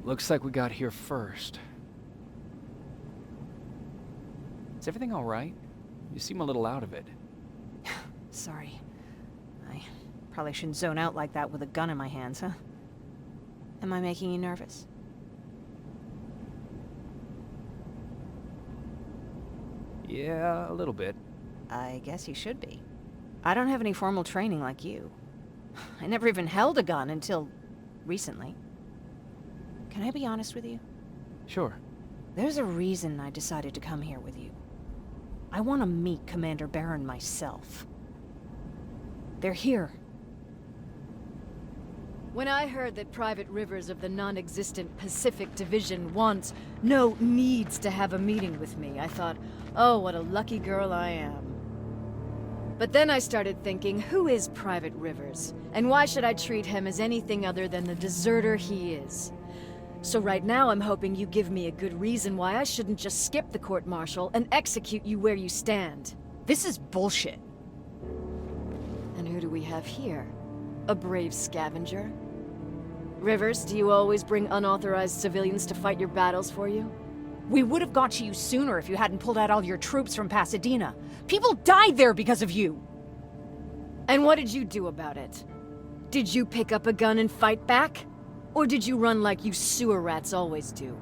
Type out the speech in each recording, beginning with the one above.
Looks like we got here first. Is everything all right? You seem a little out of it. Sorry. I probably shouldn't zone out like that with a gun in my hands, huh? Am I making you nervous? Yeah, a little bit. I guess you should be. I don't have any formal training like you. I never even held a gun until recently. Can I be honest with you? Sure. There's a reason I decided to come here with you. I want to meet Commander Baron myself. They're here. When I heard that Private Rivers of the non-existent Pacific Division needs to have a meeting with me, I thought, oh, what a lucky girl I am. But then I started thinking, who is Private Rivers? And why should I treat him as anything other than the deserter he is? So right now I'm hoping you give me a good reason why I shouldn't just skip the court-martial and execute you where you stand. This is bullshit. And who do we have here? A brave scavenger? Rivers, do you always bring unauthorized civilians to fight your battles for you? We would have got to you sooner if you hadn't pulled out all your troops from Pasadena. People died there because of you! And what did you do about it? Did you pick up a gun and fight back? Or did you run like you sewer rats always do?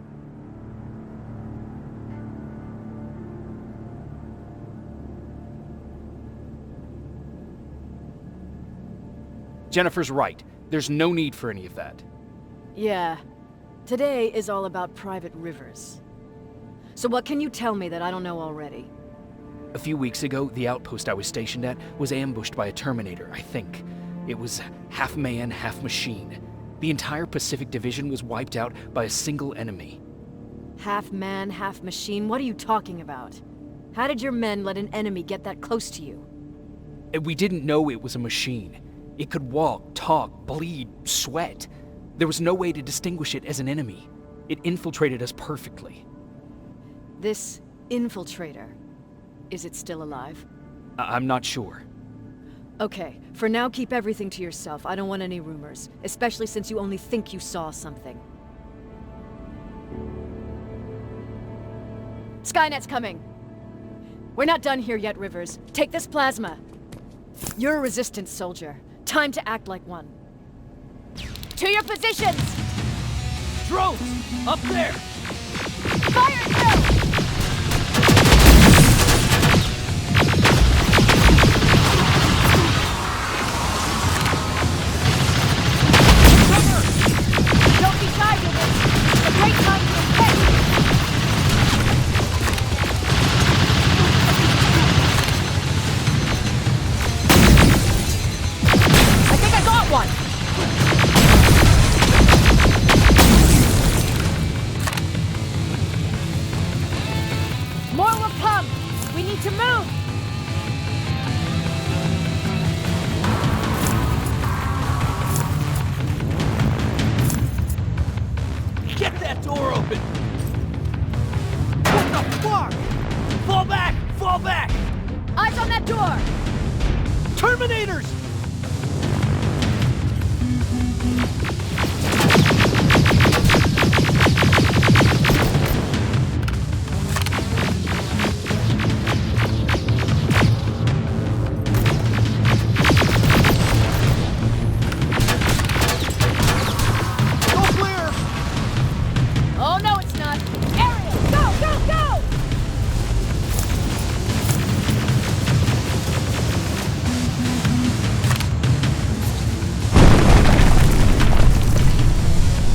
Jennifer's right. There's no need for any of that. Yeah. Today is all about Private Rivers. So what can you tell me that I don't know already? A few weeks ago, the outpost I was stationed at was ambushed by a Terminator, I think. It was half man, half machine. The entire Pacific Division was wiped out by a single enemy. Half man, half machine? What are you talking about? How did your men let an enemy get that close to you? We didn't know it was a machine. It could walk, talk, bleed, sweat. There was no way to distinguish it as an enemy. It infiltrated us perfectly. This infiltrator, is it still alive? I'm not sure. Okay, for now keep everything to yourself. I don't want any rumors, especially since you only think you saw something. Skynet's coming! We're not done here yet, Rivers. Take this plasma. You're a resistance soldier. Time to act like one. To your positions! Drones! Up there! Fire drill! Don't be shy, Rivers! It's a great time to escape! I think I got one! More will come! We need to move! Get that door open! What the fuck? Fall back! Fall back! Eyes on that door! Terminators! Oh, no, it's not! Ariel, go, go, go!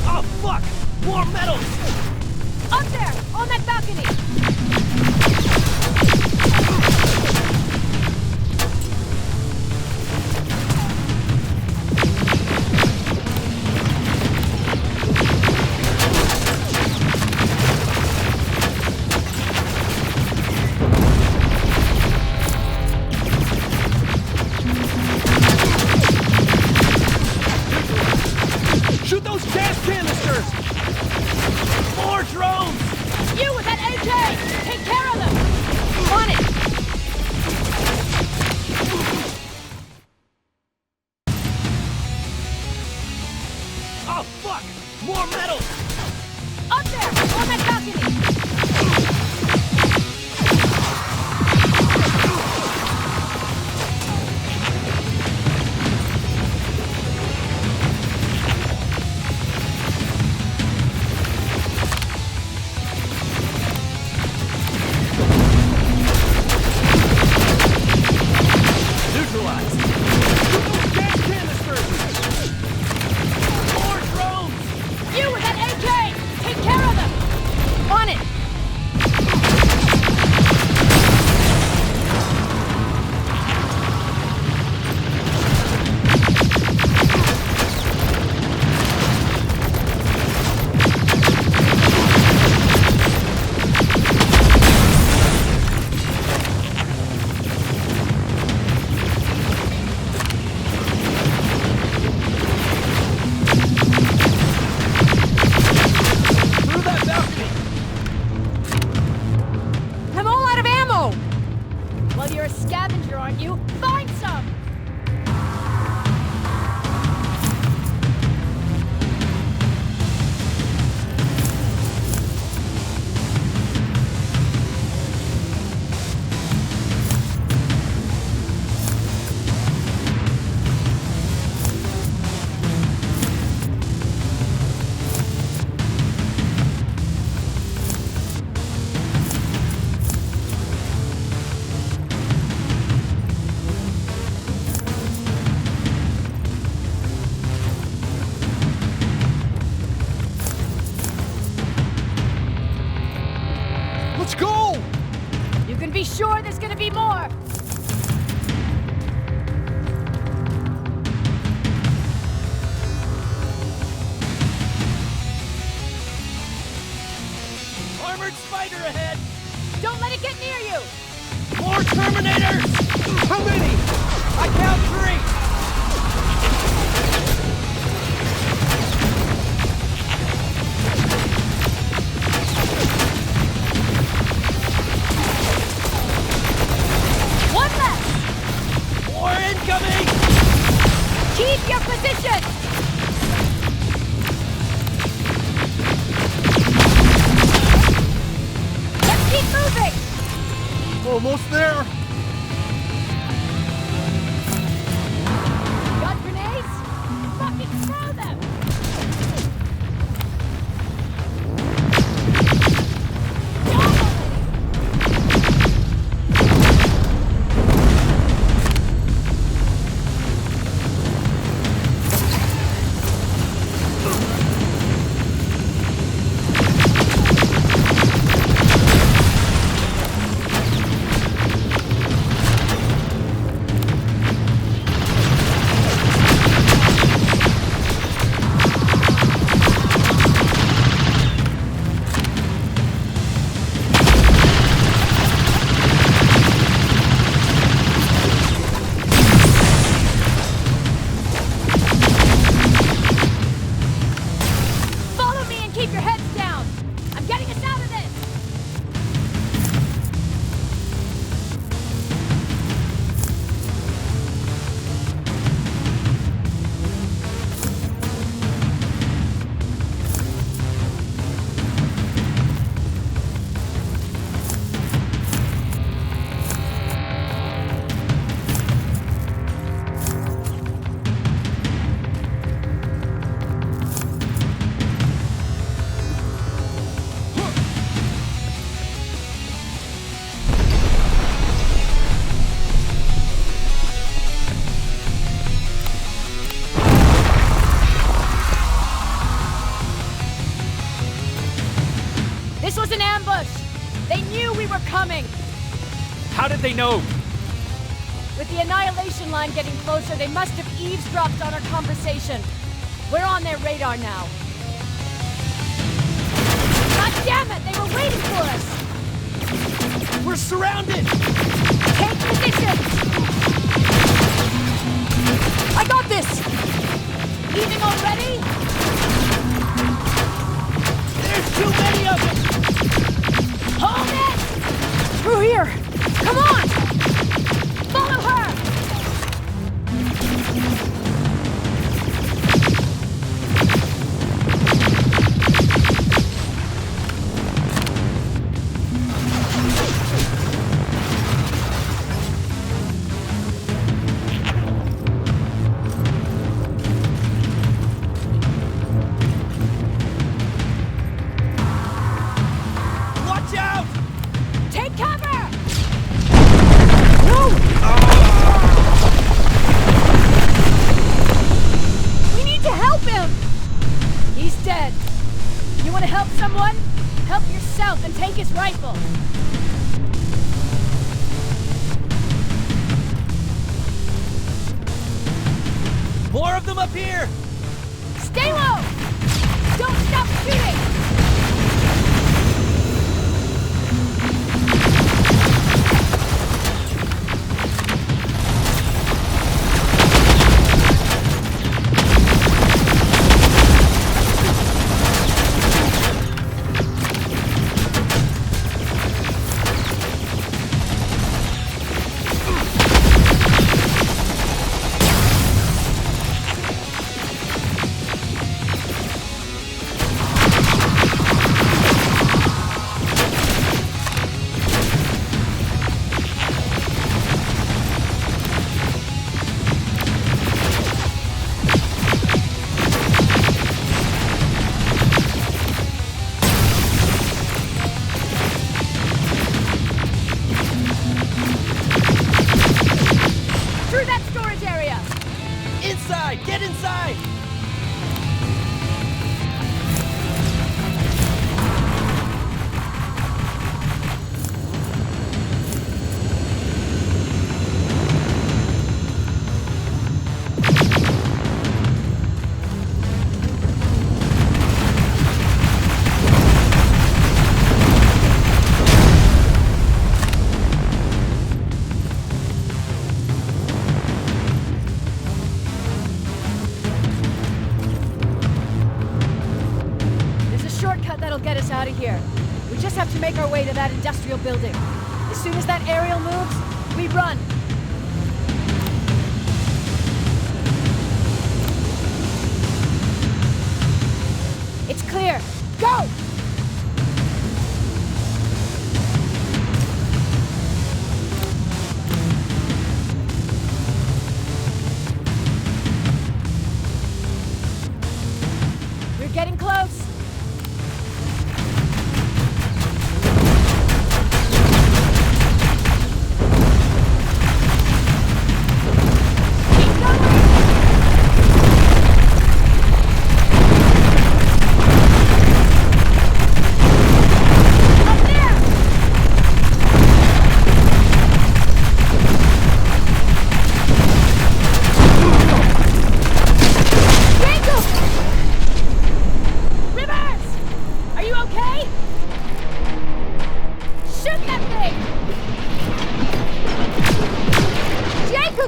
Oh, fuck! More metals! Up there, on that balcony! Shoot those gas canisters! More drones! You with that AK! Take care of them! On it! Oh, fuck! More metals! Up there! On that balcony! Neutralized! Gas canisters! More drones! You with that AK! Take care of them! On it! Through that balcony! I'm all out of ammo! Well, you're a scavenger, aren't you? Find some! Let's go! You can be sure there's gonna be more! Armored spider ahead! Don't let it get near you! More Terminators! How many? I count 3! One less! More incoming! Keep your position! Let's keep moving! Almost there! Got grenades? Fucking throw them! Follow me and keep your heads down! I'm getting us out of this! This was an ambush! They knew we were coming! How did they know? With the annihilation line getting closer, they must have eavesdropped on our conversation. We're on their radar now. God damn it! They were waiting for us! We're surrounded! Take position! I got this! Leaving already? There's too many of them! Hold it! Through here! Come on! Follow her! and take his rifle! More of them up here! Stay low! Don't stop shooting! Inside! Get inside! Get us out of here. We just have to make our way to that industrial building. As soon as that aerial moves, we run. It's clear. Go! We're getting close.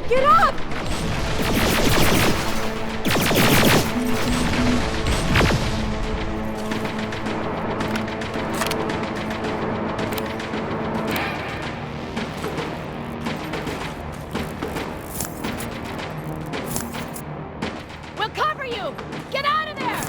Get up! We'll cover you! Get out of there!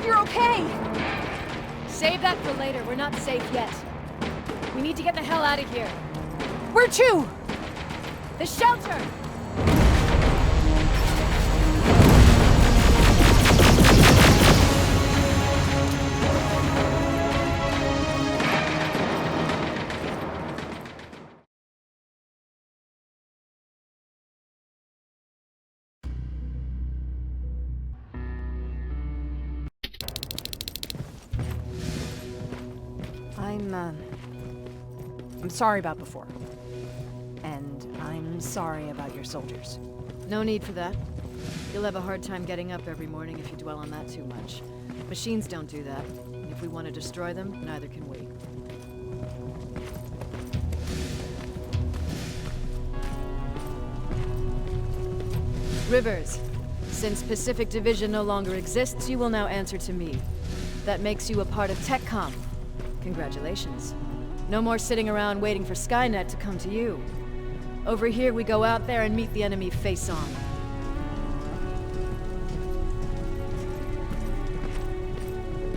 You're okay! Save that for later. We're not safe yet. We need to get the hell out of here. Where to? The shelter! I'm sorry about before. And I'm sorry about your soldiers. No need for that. You'll have a hard time getting up every morning if you dwell on that too much. Machines don't do that. And if we want to destroy them, neither can we. Rivers, since Pacific Division no longer exists, you will now answer to me. That makes you a part of TechCom. Congratulations. No more sitting around waiting for Skynet to come to you. Over here, we go out there and meet the enemy face-on.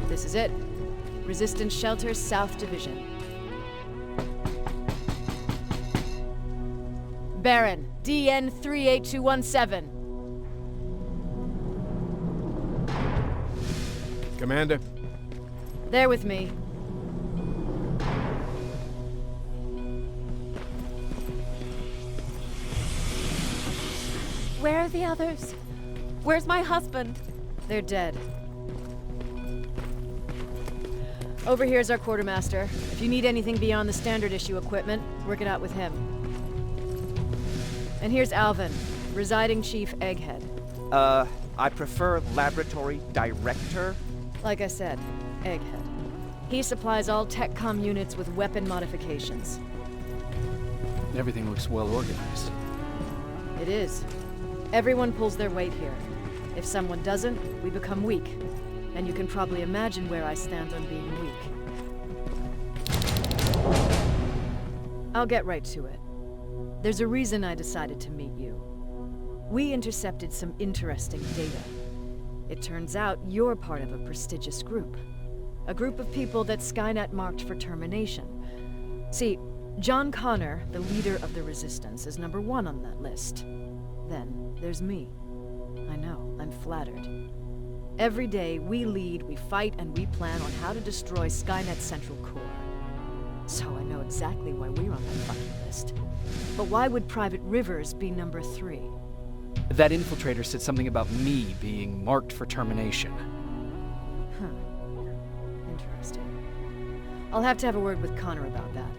This is it. Resistance Shelter, South Division. Baron, DN 38217. Commander. They're with me. Where are the others? Where's my husband? They're dead. Over here's our quartermaster. If you need anything beyond the standard issue equipment, work it out with him. And here's Alvin, residing chief Egghead. I prefer laboratory director. Like I said, Egghead. He supplies all TechCom units with weapon modifications. Everything looks well organized. It is. Everyone pulls their weight here. If someone doesn't, we become weak. And you can probably imagine where I stand on being weak. I'll get right to it. There's a reason I decided to meet you. We intercepted some interesting data. It turns out you're part of a prestigious group. A group of people that Skynet marked for termination. See, John Connor, the leader of the Resistance, is number 1 on that list. Then there's me. I know, I'm flattered. Every day, we lead, we fight, and we plan on how to destroy Skynet's central core. So I know exactly why we're on that fucking list. But why would Private Rivers be number 3? That infiltrator said something about me being marked for termination. Huh. Interesting. I'll have to have a word with Connor about that.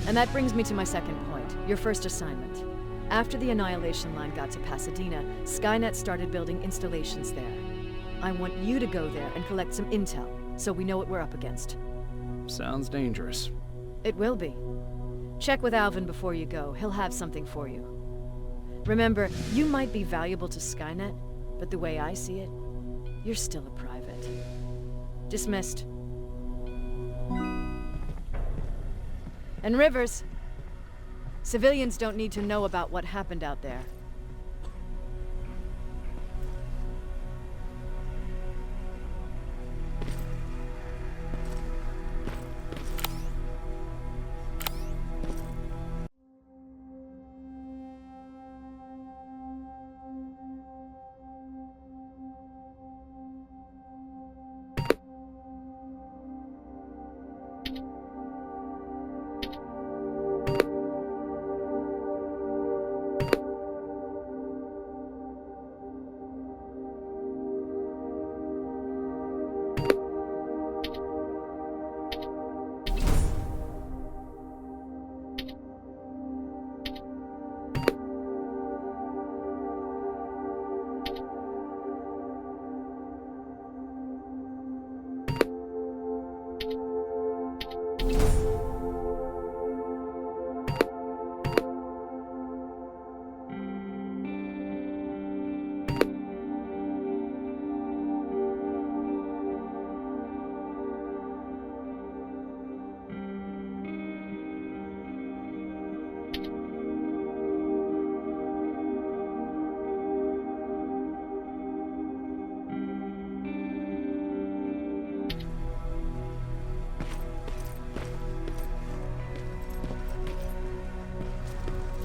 And that brings me to my second point, your first assignment. After the Annihilation Line got to Pasadena, Skynet started building installations there. I want you to go there and collect some intel, so we know what we're up against. Sounds dangerous. It will be. Check with Alvin before you go. He'll have something for you. Remember, you might be valuable to Skynet, but the way I see it, you're still a private. Dismissed. And Rivers, civilians don't need to know about what happened out there.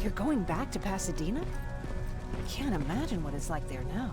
You're going back to Pasadena? I can't imagine what it's like there now.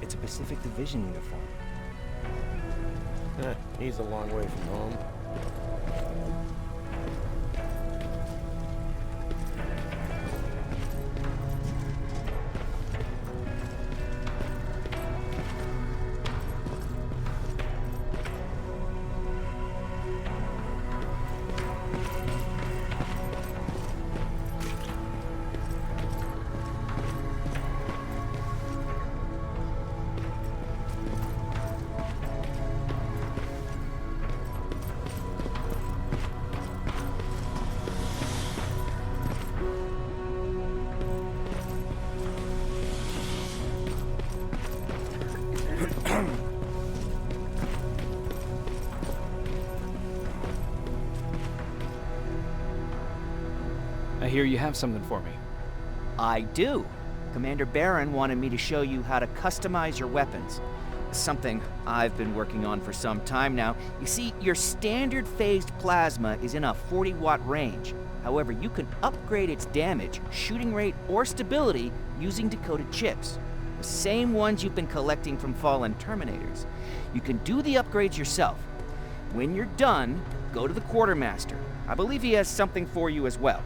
It's a Pacific Division uniform. He's a long way from home. I hear you have something for me. I do. Commander Barron wanted me to show you how to customize your weapons. Something I've been working on for some time now. You see, your standard phased plasma is in a 40-watt range. However, you can upgrade its damage, shooting rate, or stability using decoded chips. The same ones you've been collecting from fallen Terminators. You can do the upgrades yourself. When you're done, go to the Quartermaster. I believe he has something for you as well.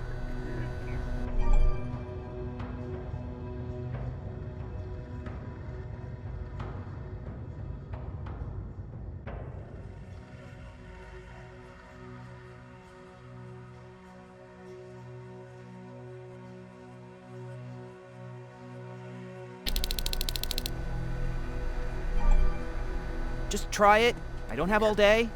Just try it. I don't have all day.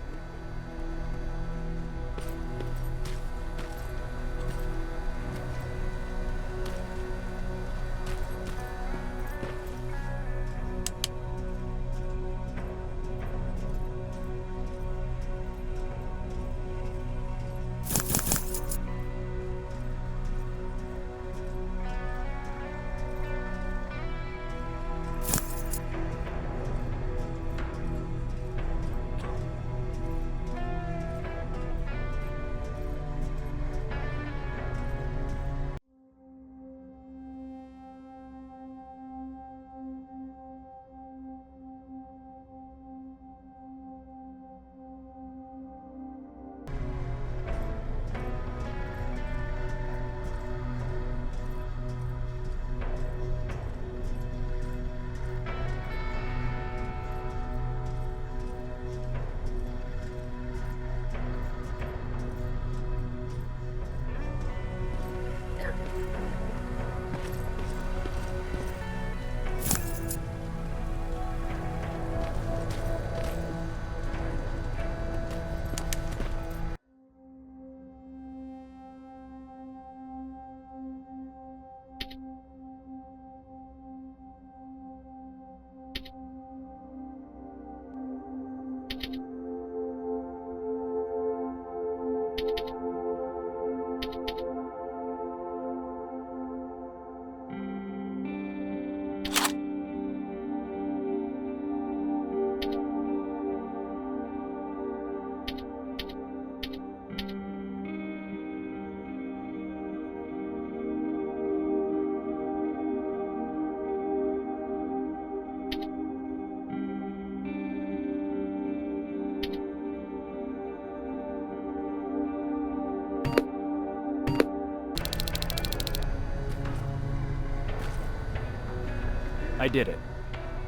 I did it.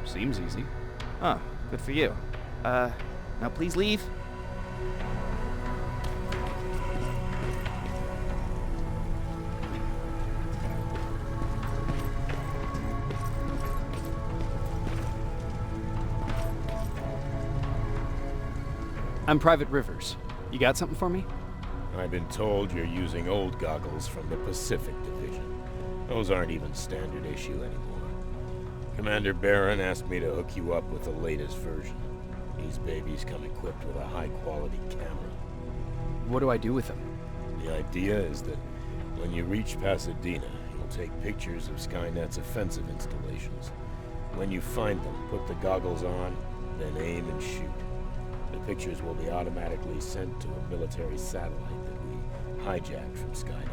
Seems easy. Oh, good for you. Now please leave. I'm Private Rivers. You got something for me? I've been told you're using old goggles from the Pacific Division. Those aren't even standard issue anymore. Commander Barron asked me to hook you up with the latest version. These babies come equipped with a high-quality camera. What do I do with them? The idea is that when you reach Pasadena, you'll take pictures of Skynet's offensive installations. When you find them, put the goggles on, then aim and shoot. The pictures will be automatically sent to a military satellite that we hijacked from Skynet.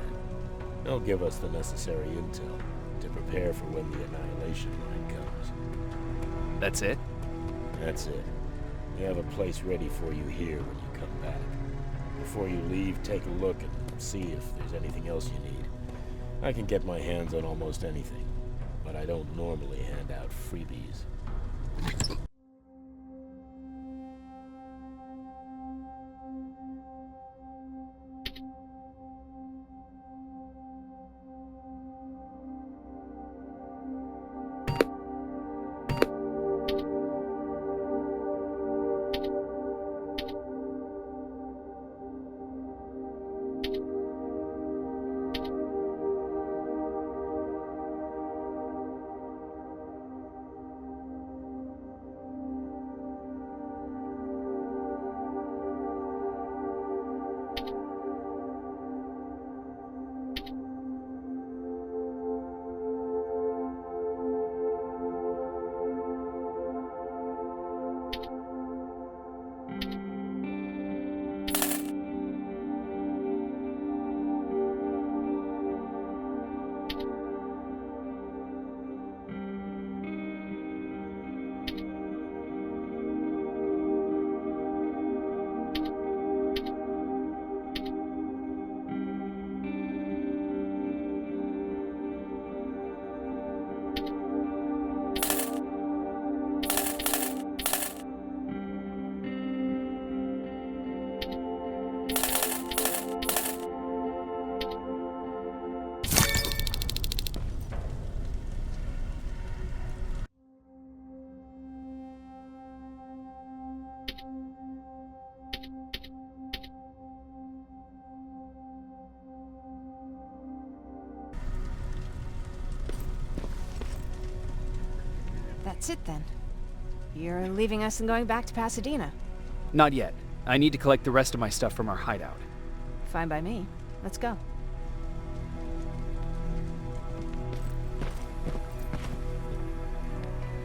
They'll give us the necessary intel to prepare for when the annihilation line comes. That's it? That's it. We have a place ready for you here when you come back. Before you leave, take a look and see if there's anything else you need. I can get my hands on almost anything, but I don't normally hand out freebies. That's it then. You're leaving us and going back to Pasadena. Not yet. I need to collect the rest of my stuff from our hideout. Fine by me. Let's go.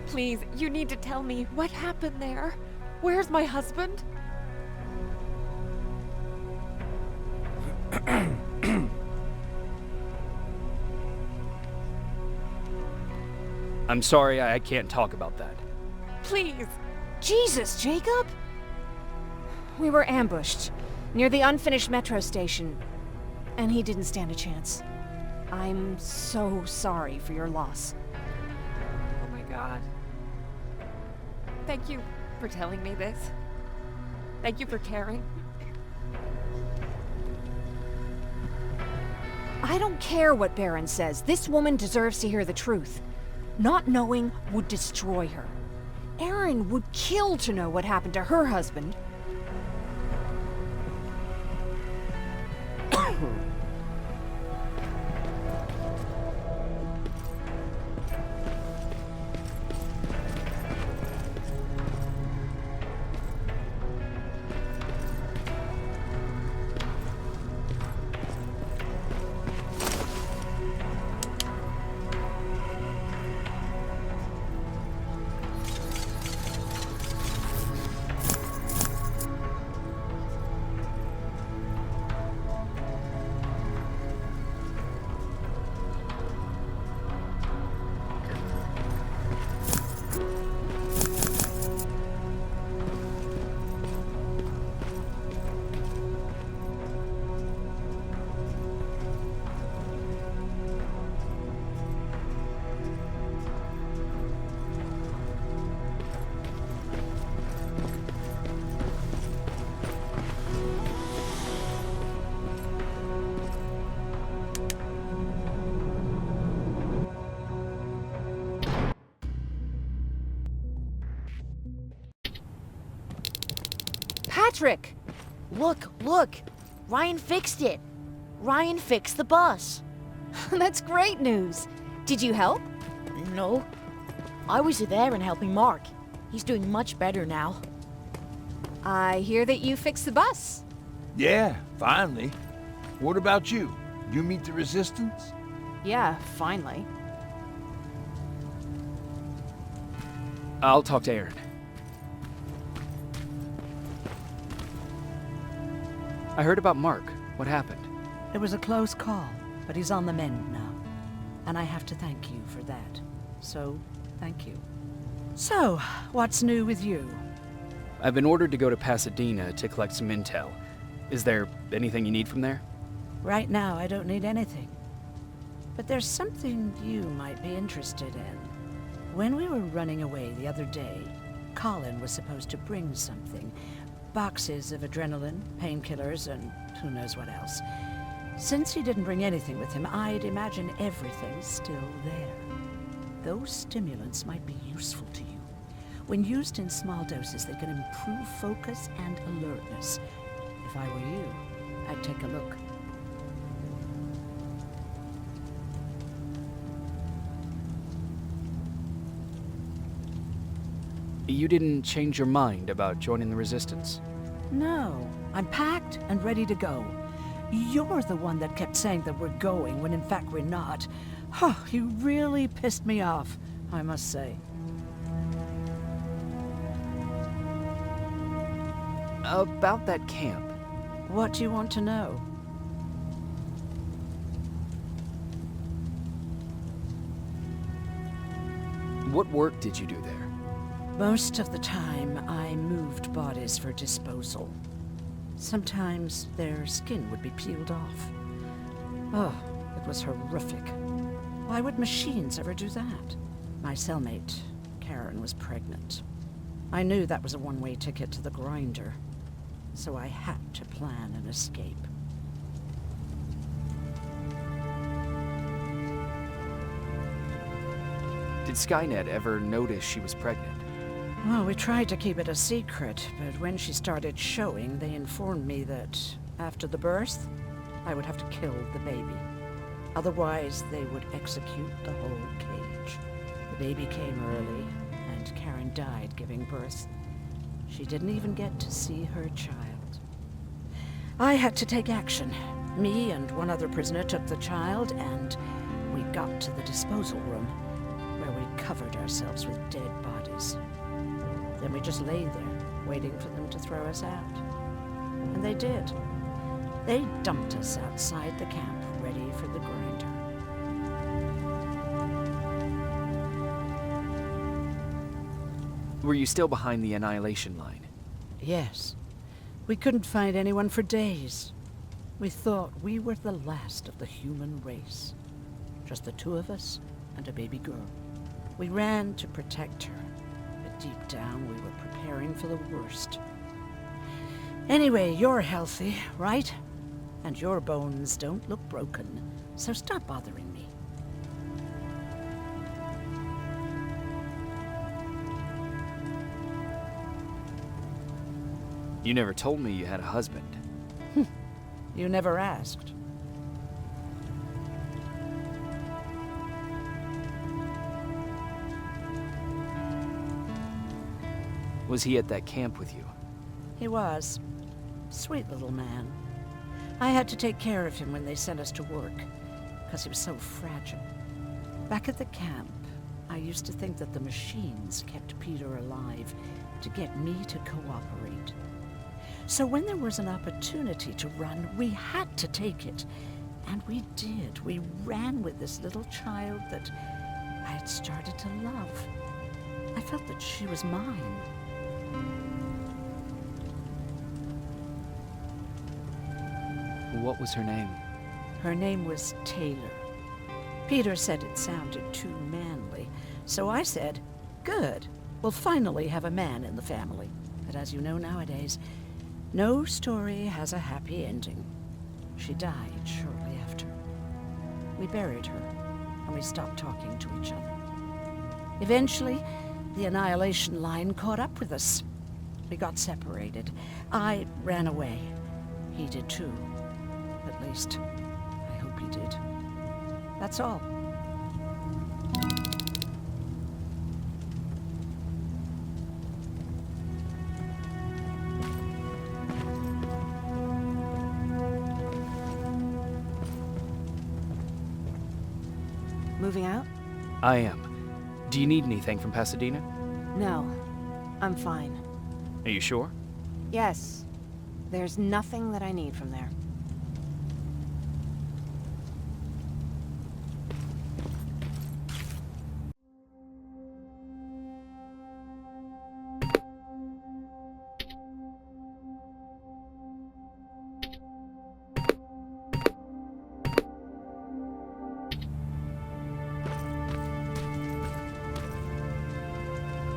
Please, you need to tell me what happened there. Where's my husband? I'm sorry, I can't talk about that. Please. Jesus, Jacob! We were ambushed near the unfinished metro station, and he didn't stand a chance. I'm so sorry for your loss. Oh my God. Thank you for telling me this. Thank you for caring. I don't care what Baron says. This woman deserves to hear the truth. Not knowing would destroy her. Erin would kill to know what happened to her husband. Patrick! Look! Ryan fixed it! Ryan fixed the bus! That's great news. Did you help? No. I was there and helping Mark. He's doing much better now. I hear that you fixed the bus. Yeah, finally. What about you? You meet the resistance? Yeah, finally. I'll talk to Erin. I heard about Mark. What happened? It was a close call, but he's on the mend now. And I have to thank you for that. So, thank you. So, what's new with you? I've been ordered to go to Pasadena to collect some intel. Is there anything you need from there? Right now, I don't need anything. But there's something you might be interested in. When we were running away the other day, Colin was supposed to bring something. Boxes of adrenaline, painkillers, and who knows what else. Since he didn't bring anything with him, I'd imagine everything's still there. Those stimulants might be useful to you. When used in small doses, they can improve focus and alertness. If I were you, I'd take a look. You didn't change your mind about joining the Resistance? No, I'm packed and ready to go. You're the one that kept saying that we're going when in fact we're not. Oh, you really pissed me off, I must say. About that camp. What do you want to know? What work did you do there? Most of the time, I moved bodies for disposal. Sometimes their skin would be peeled off. Oh, it was horrific. Why would machines ever do that? My cellmate, Karen, was pregnant. I knew that was a one-way ticket to the grinder, so I had to plan an escape. Did Skynet ever notice she was pregnant? Well, we tried to keep it a secret, but when she started showing, they informed me that after the birth, I would have to kill the baby. Otherwise, they would execute the whole cage. The baby came early, and Karen died giving birth. She didn't even get to see her child. I had to take action. Me and one other prisoner took the child, and we got to the disposal room, where we covered ourselves with dead bodies. Then we just lay there, waiting for them to throw us out. And they did. They dumped us outside the camp, ready for the grinder. Were you still behind the annihilation line? Yes. We couldn't find anyone for days. We thought we were the last of the human race. Just the two of us and a baby girl. We ran to protect her. Deep down, we were preparing for the worst. Anyway, you're healthy, right? And your bones don't look broken, so stop bothering me. You never told me you had a husband. You never asked. Was he at that camp with you? He was. Sweet little man. I had to take care of him when they sent us to work, because he was so fragile. Back at the camp, I used to think that the machines kept Peter alive to get me to cooperate. So when there was an opportunity to run, we had to take it. And we did. We ran with this little child that I had started to love. I felt that she was mine. What was her name? Her name was Taylor. Peter said it sounded too manly, so I said, good, we'll finally have a man in the family. But as you know nowadays, no story has a happy ending. She died shortly after. We buried her, and we stopped talking to each other. Eventually, the annihilation line caught up with us. We got separated. I ran away. He did too. At least, I hope he did. That's all. Moving out? I am. Do you need anything from Pasadena? No. I'm fine. Are you sure? Yes. There's nothing that I need from there.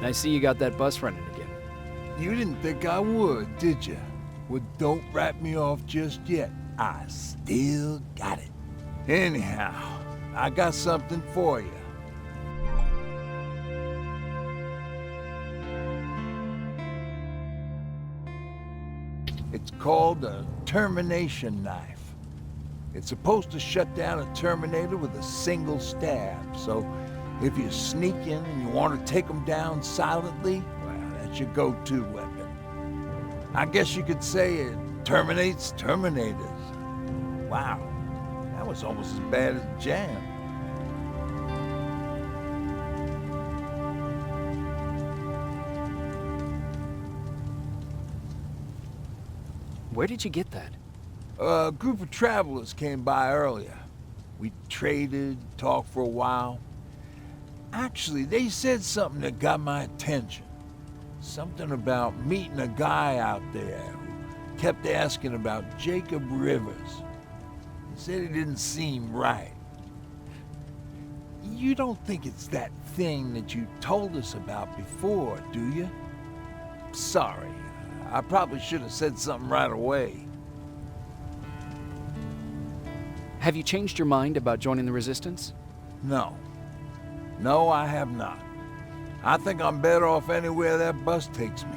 I see you got that bus running again. You didn't think I would, did you? Well, don't wrap me off just yet. I still got it. Anyhow, I got something for you. It's called a termination knife. It's supposed to shut down a Terminator with a single stab, so if you sneak in and you want to take them down silently, well, that's your go-to weapon. I guess you could say it terminates Terminators. Wow, that was almost as bad as jam. Where did you get that? A group of travelers came by earlier. We traded, talked for a while. Actually, they said something that got my attention. Something about meeting a guy out there who kept asking about Jacob Rivers. He said he didn't seem right. You don't think it's that thing that you told us about before, do you? Sorry, I probably should have said something right away. Have you changed your mind about joining the Resistance? No. No, I have not. I think I'm better off anywhere that bus takes me.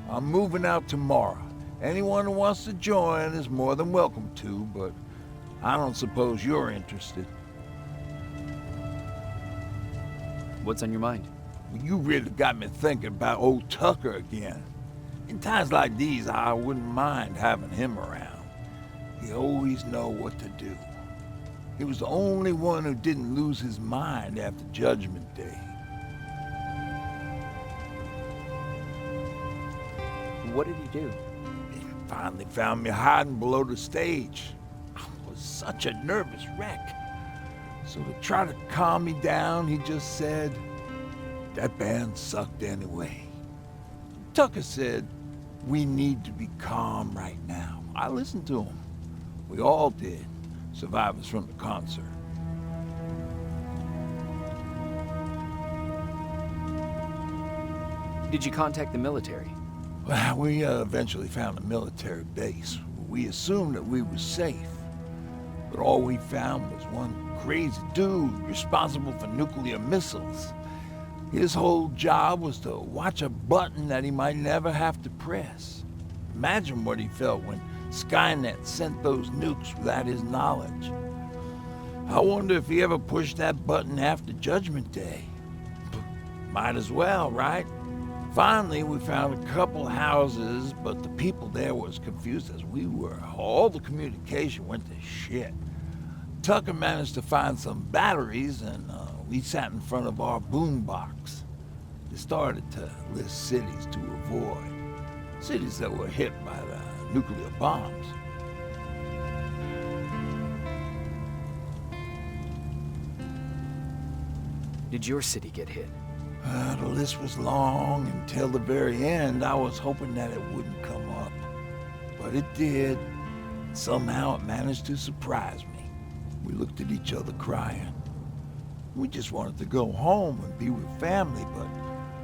I'm moving out tomorrow. Anyone who wants to join is more than welcome to, but I don't suppose you're interested. What's on your mind? You really got me thinking about old Tucker again. In times like these, I wouldn't mind having him around. He always know what to do. He was the only one who didn't lose his mind after Judgment Day. What did he do? He finally found me hiding below the stage. I was such a nervous wreck. So to try to calm me down, he just said, that band sucked anyway. Tucker said, we need to be calm right now. I listened to him. We all did, survivors from the concert. Did you contact the military? Well, we eventually found a military base. We assumed that we were safe. But all we found was one crazy dude responsible for nuclear missiles. His whole job was to watch a button that he might never have to press. Imagine what he felt when Skynet sent those nukes without his knowledge. I wonder if he ever pushed that button after Judgment Day. Might as well, right? Finally, we found a couple houses, but the people there were as confused as we were. All the communication went to shit. Tucker managed to find some batteries, and we sat in front of our boombox. They started to list cities to avoid. Cities that were hit by the nuclear bombs. Did your city get hit? The list was long until the very end. I was hoping that it wouldn't come up. But it did. Somehow it managed to surprise me. We looked at each other crying. We just wanted to go home and be with family, but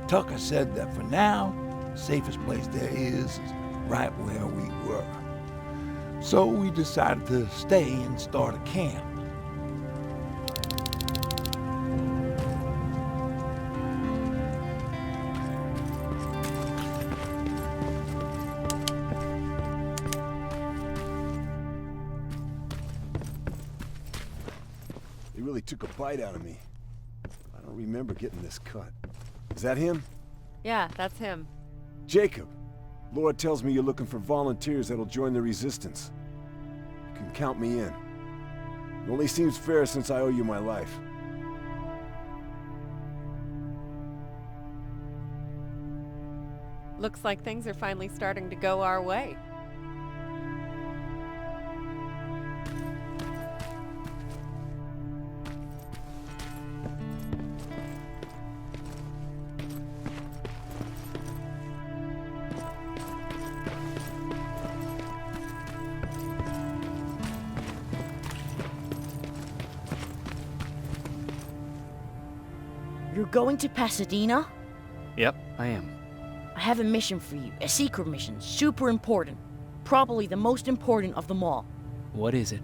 Tucker said that for now, the safest place there is right where we were. So we decided to stay and start a camp. They really took a bite out of me. I don't remember getting this cut. Is that him? Yeah, that's him. Jacob! Laura tells me you're looking for volunteers that'll join the Resistance. You can count me in. It only seems fair since I owe you my life. Looks like things are finally starting to go our way. You're going to Pasadena? Yep, I am. I have a mission for you. A secret mission. Super important. Probably the most important of them all. What is it?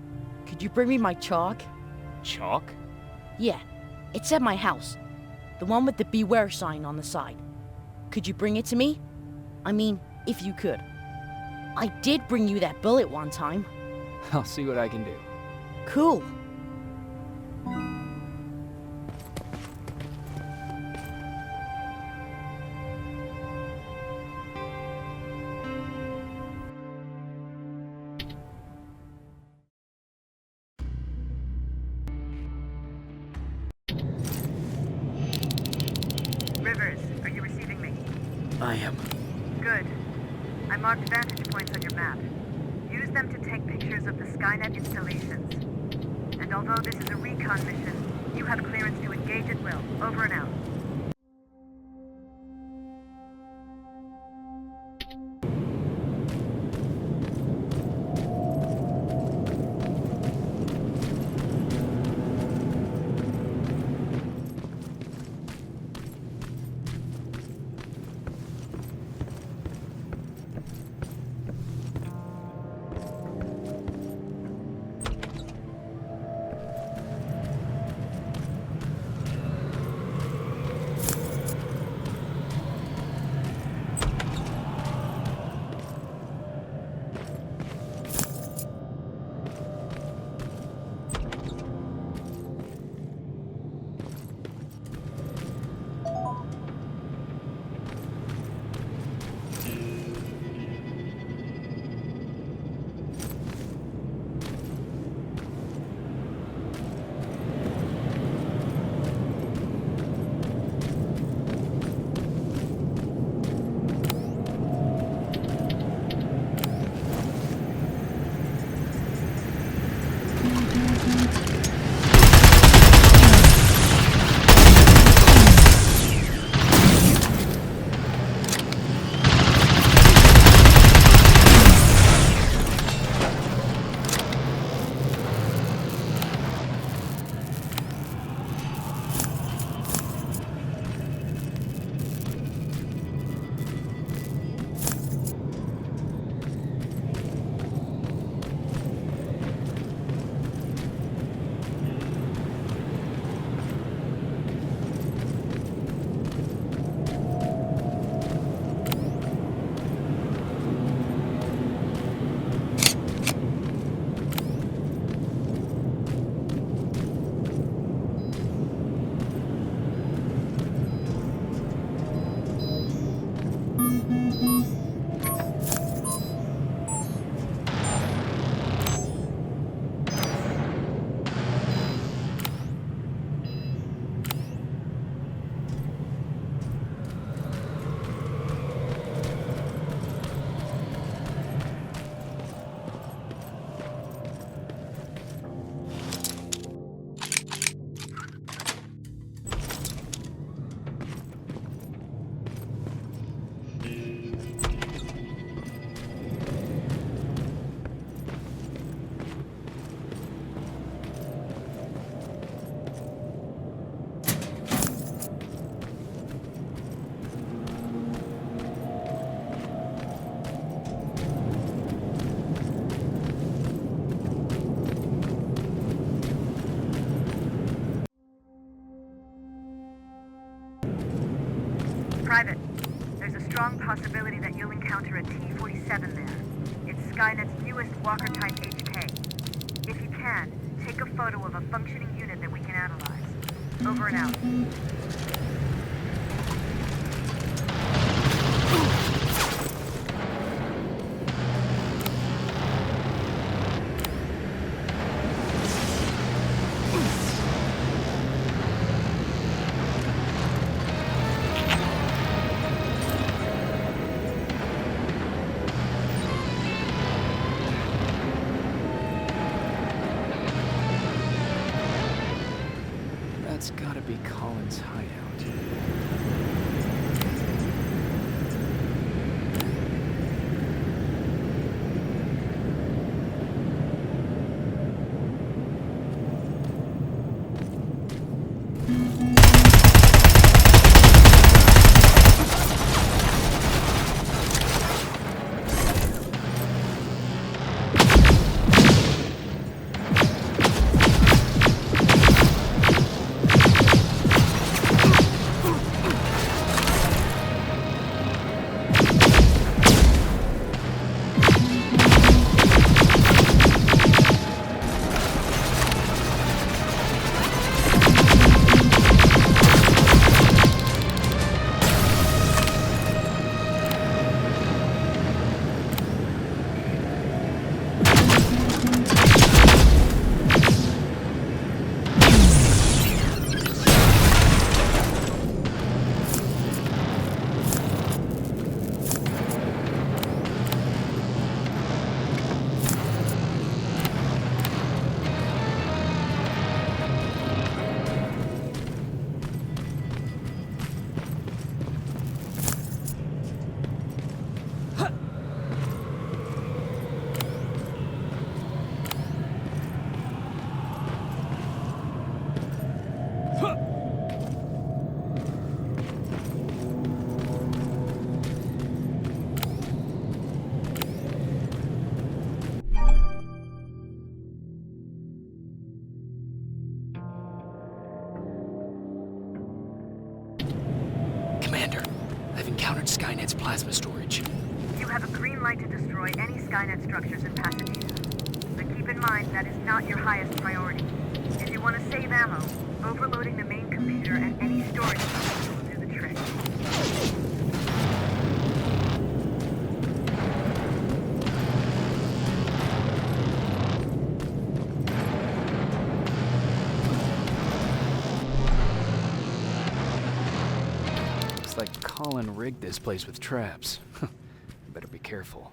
Could you bring me my chalk? Chalk? Yeah. It's at my house. The one with the beware sign on the side. Could you bring it to me? I mean, if you could. I did bring you that bullet one time. I'll see what I can do. Cool. Rivers, are you receiving me? I am. Good. I marked vantage points on your map. Use them to take pictures of the Skynet installations. And although this is a recon mission, you have clearance to engage at will. Over and out. Private, there's a strong possibility that you'll encounter a T-47 there. It's Skynet's newest Walker-type HK. If you can, take a photo of a functioning unit that we can analyze. Over and out. That's gotta be Colin's hideout. encountered Skynet's plasma storage. You have a green light to destroy any Skynet structures in Pasadena. But keep in mind that is not your highest priority. If you want to save ammo, overloading the main computer and any storage systems will do the trick. Looks like Colin rigged this place with traps. Better be careful.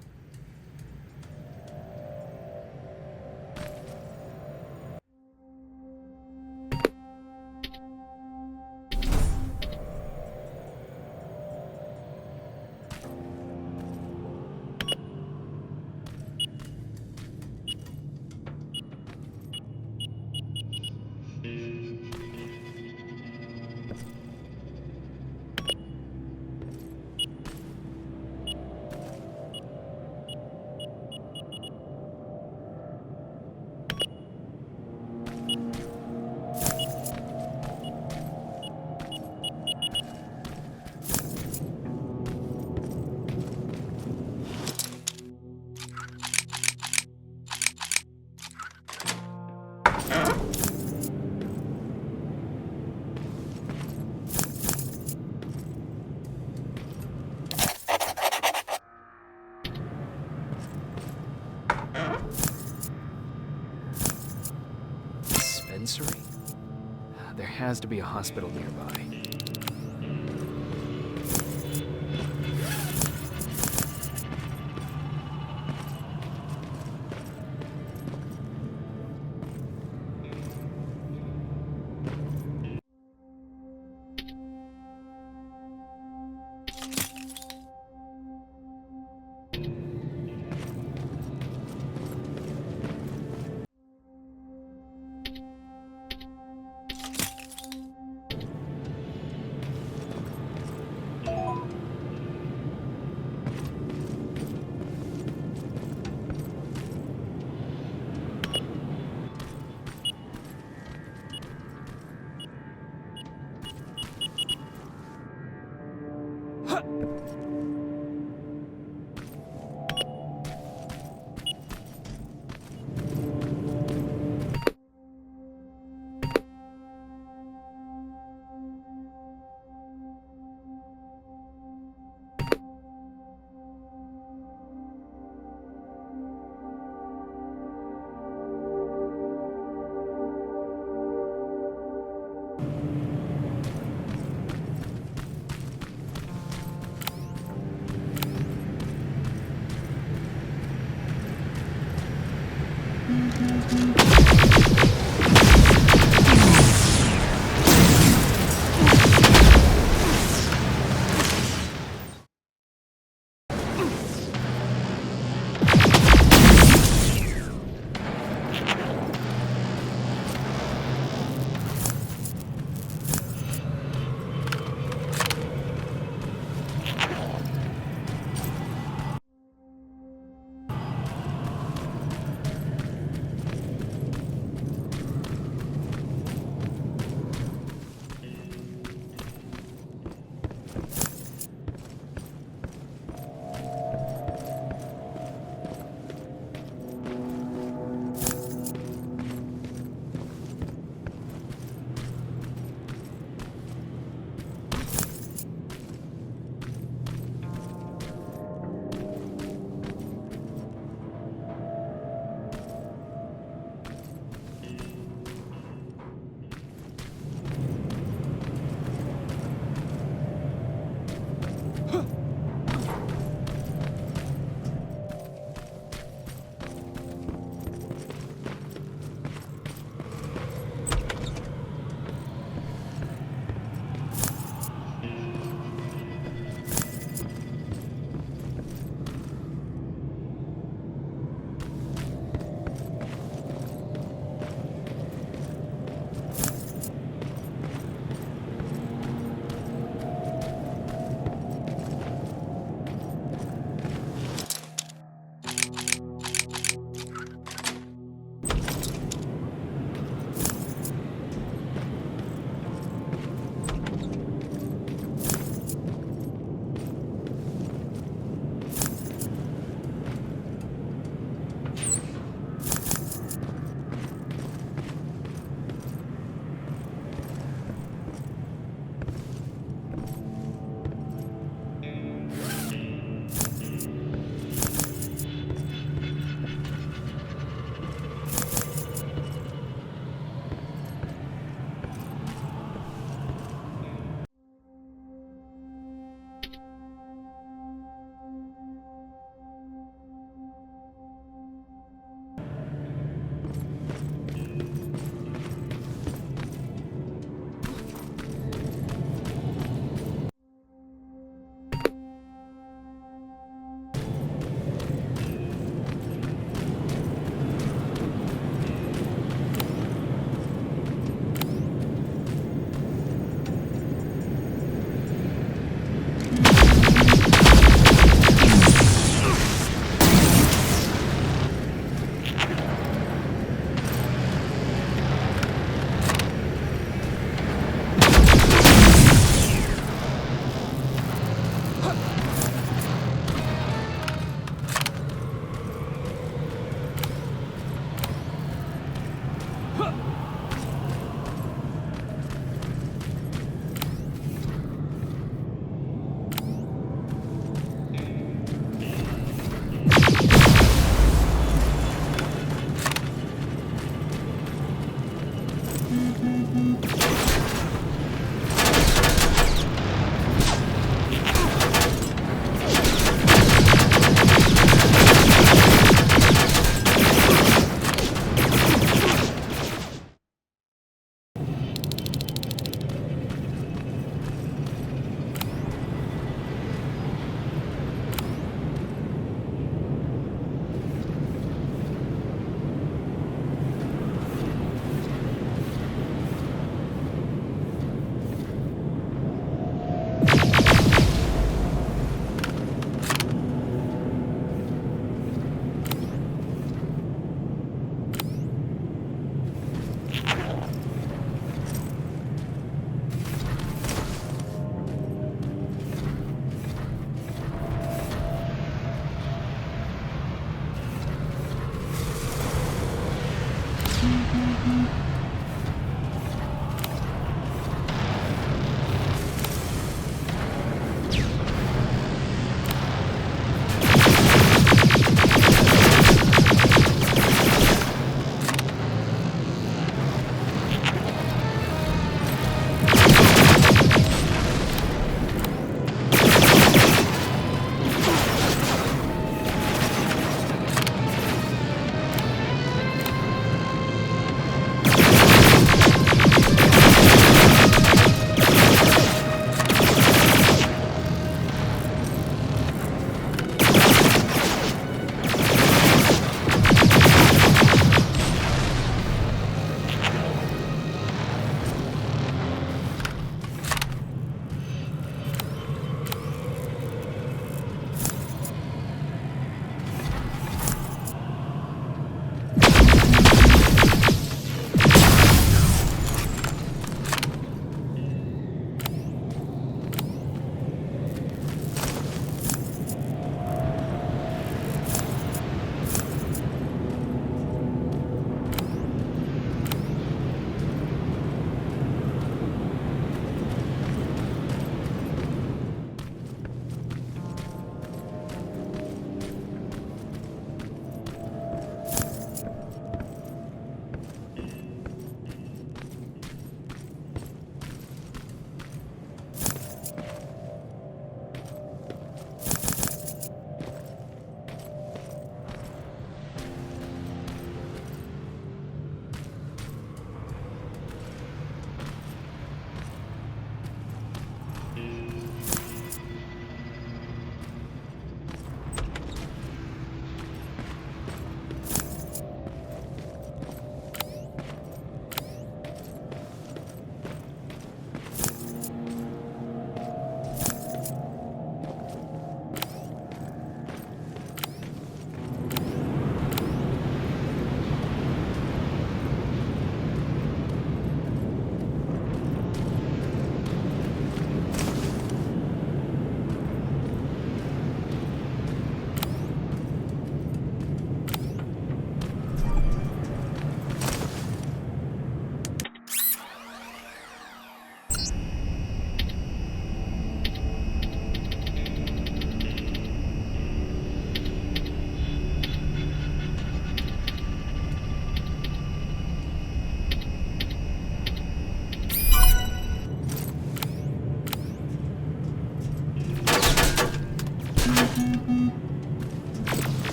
Dispensary? There has to be a hospital nearby.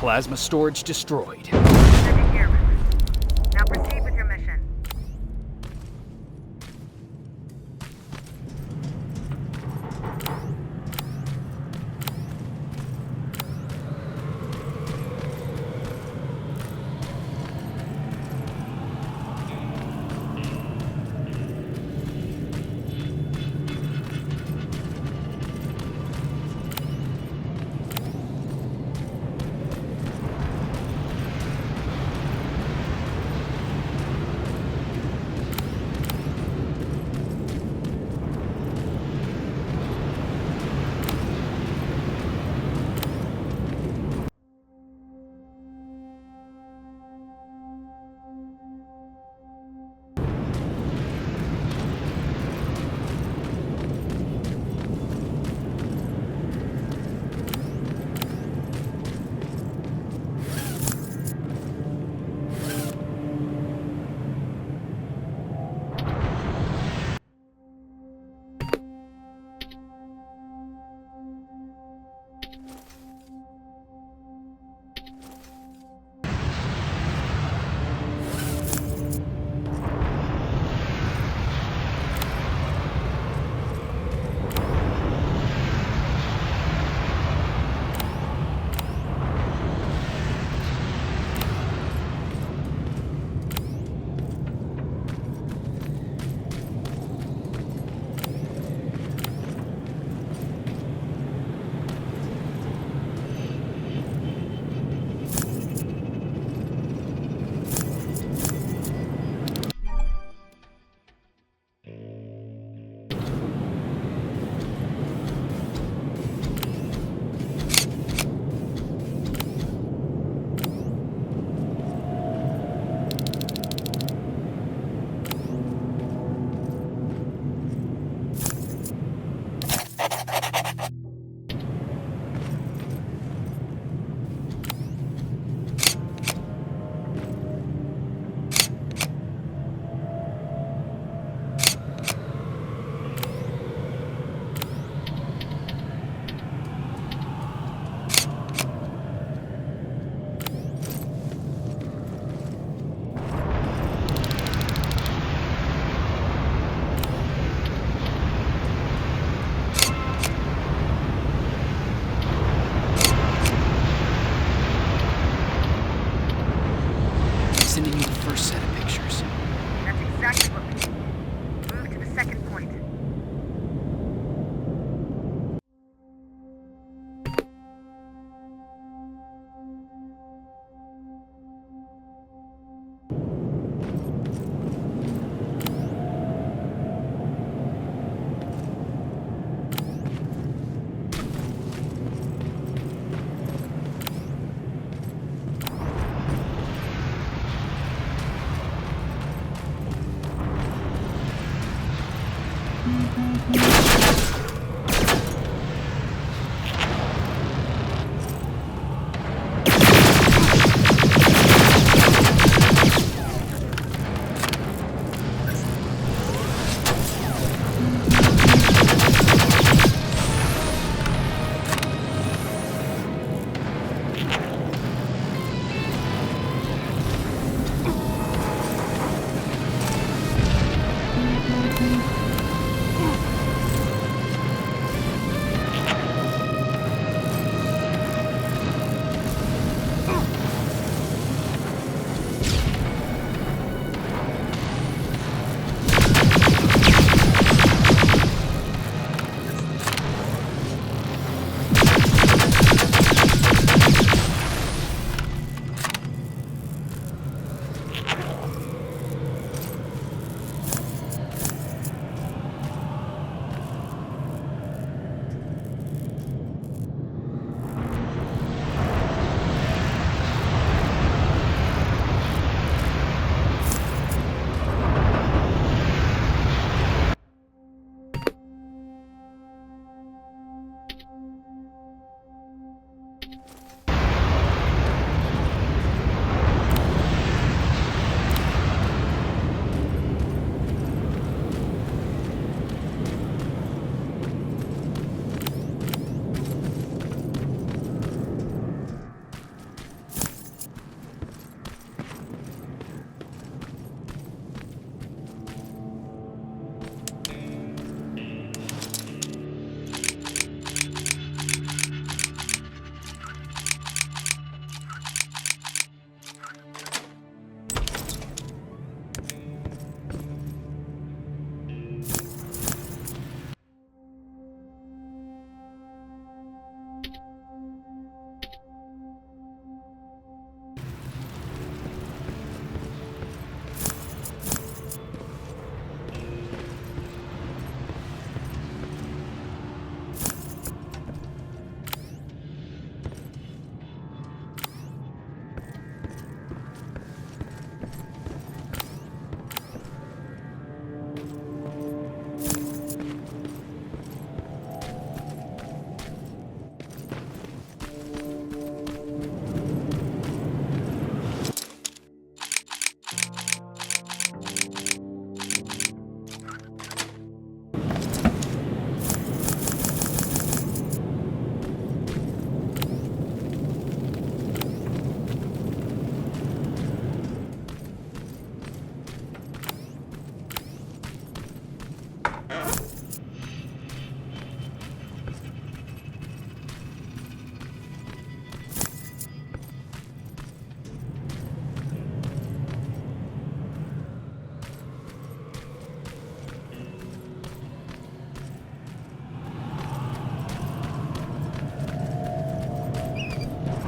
Plasma storage destroyed. Good to hear, Rivers. Now proceed with your mission.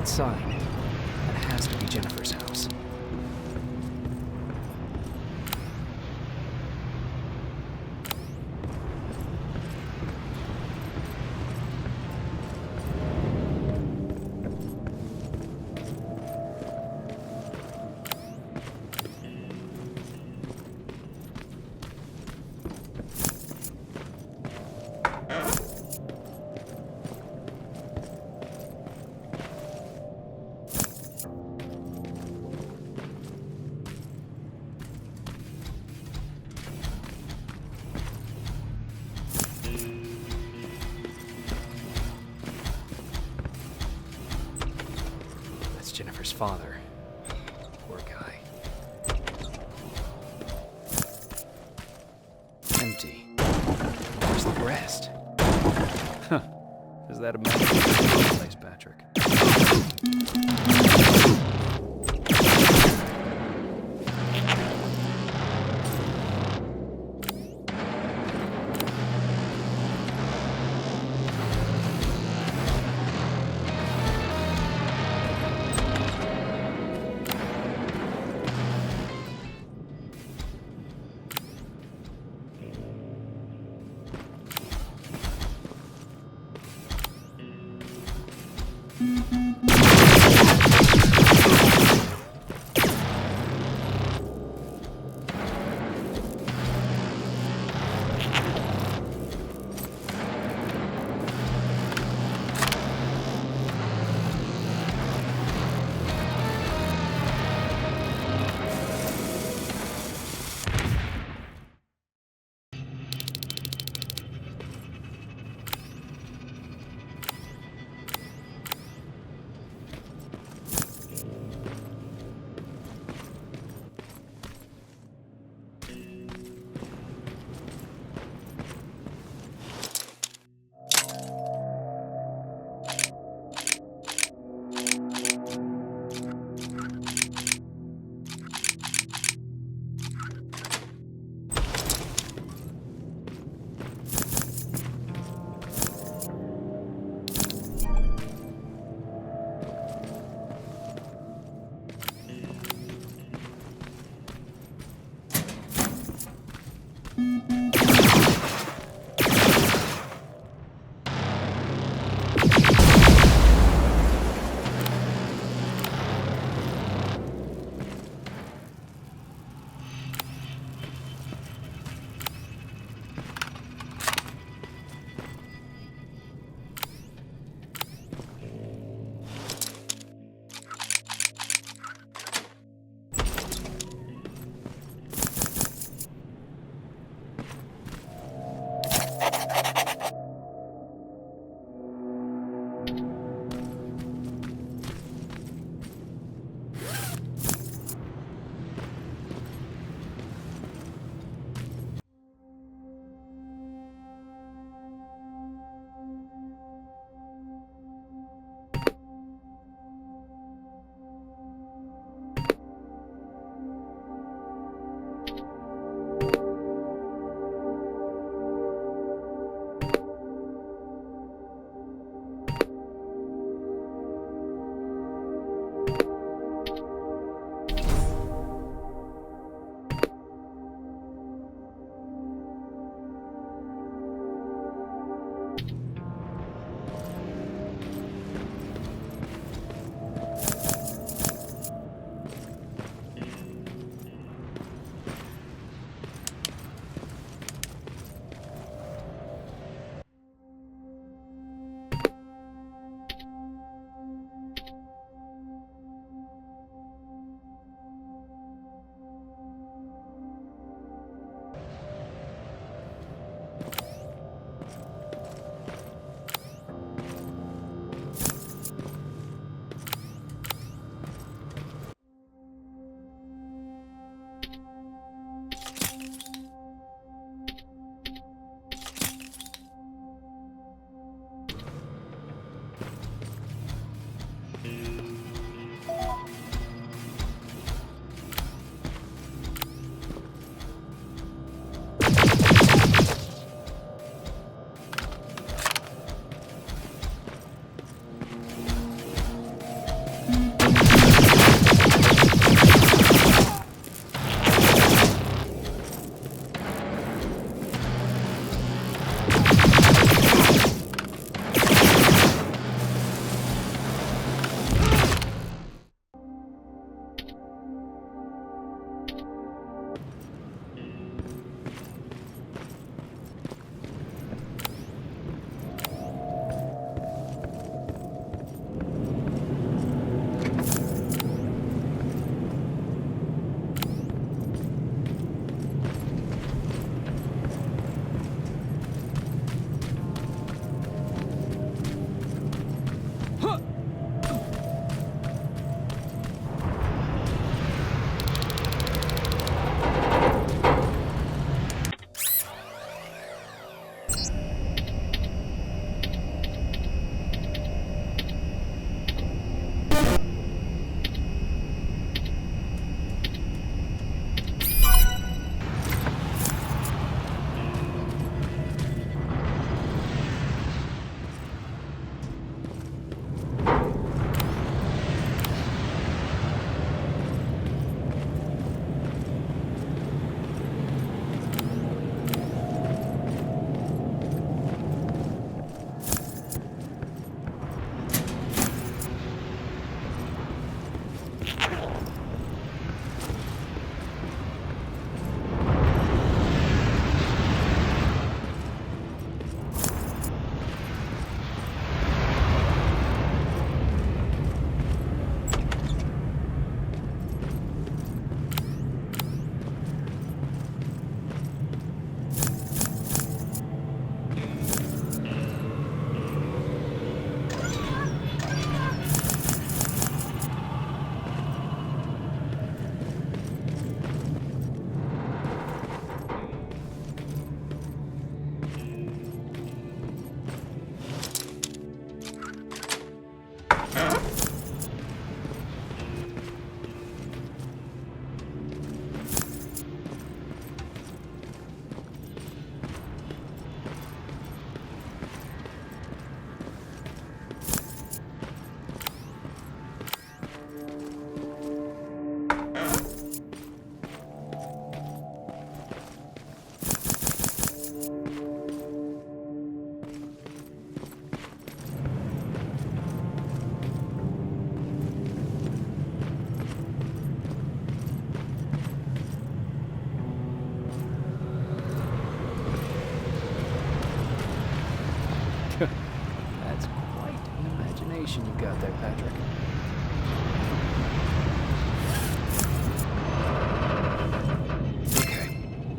outside. That has to be Jennifer's house. Jennifer's father. Poor guy. Empty. Where's the rest? Huh. Is that a place, Patrick?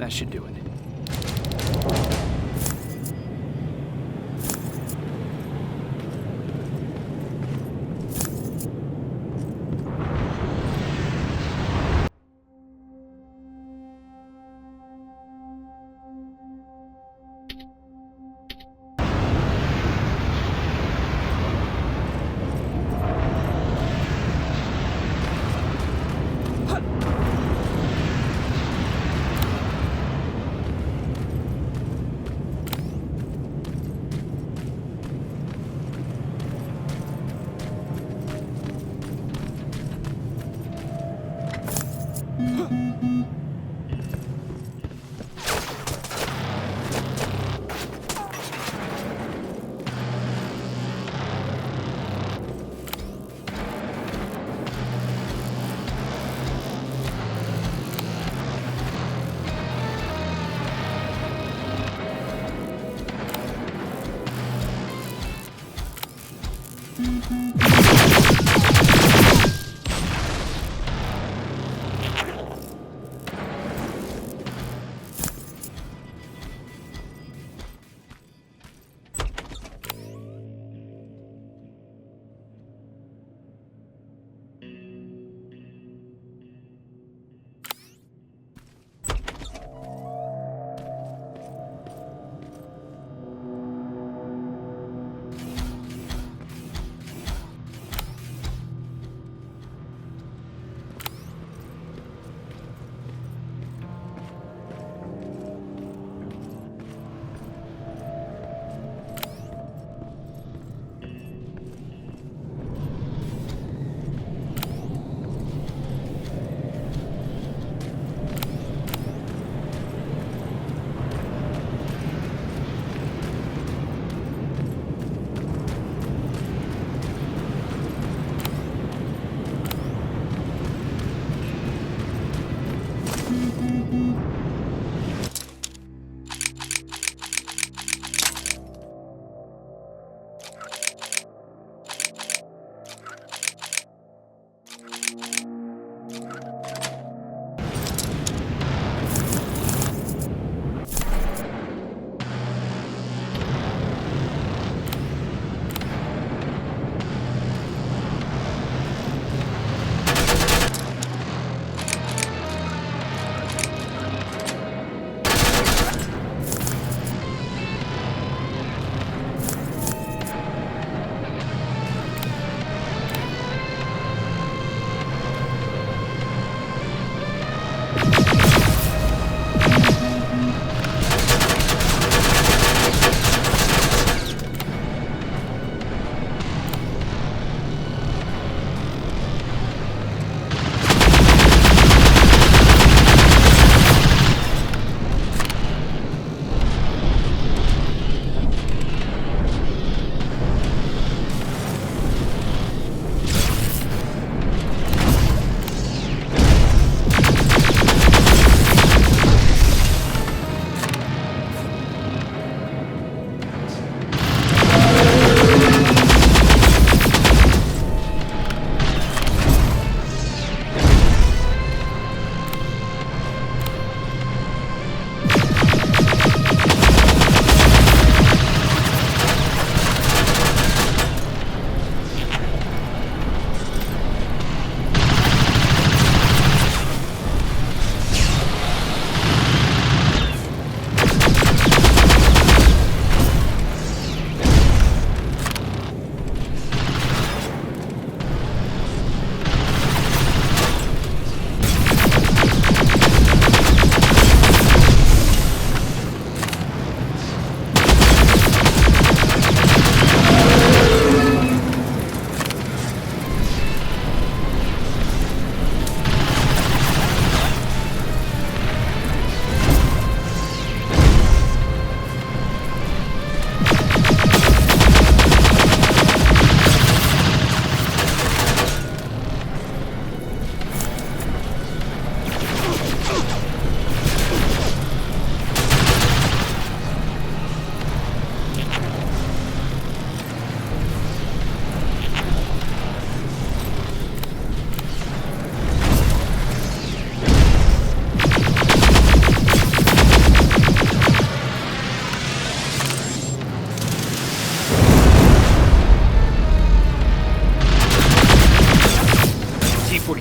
That should do it.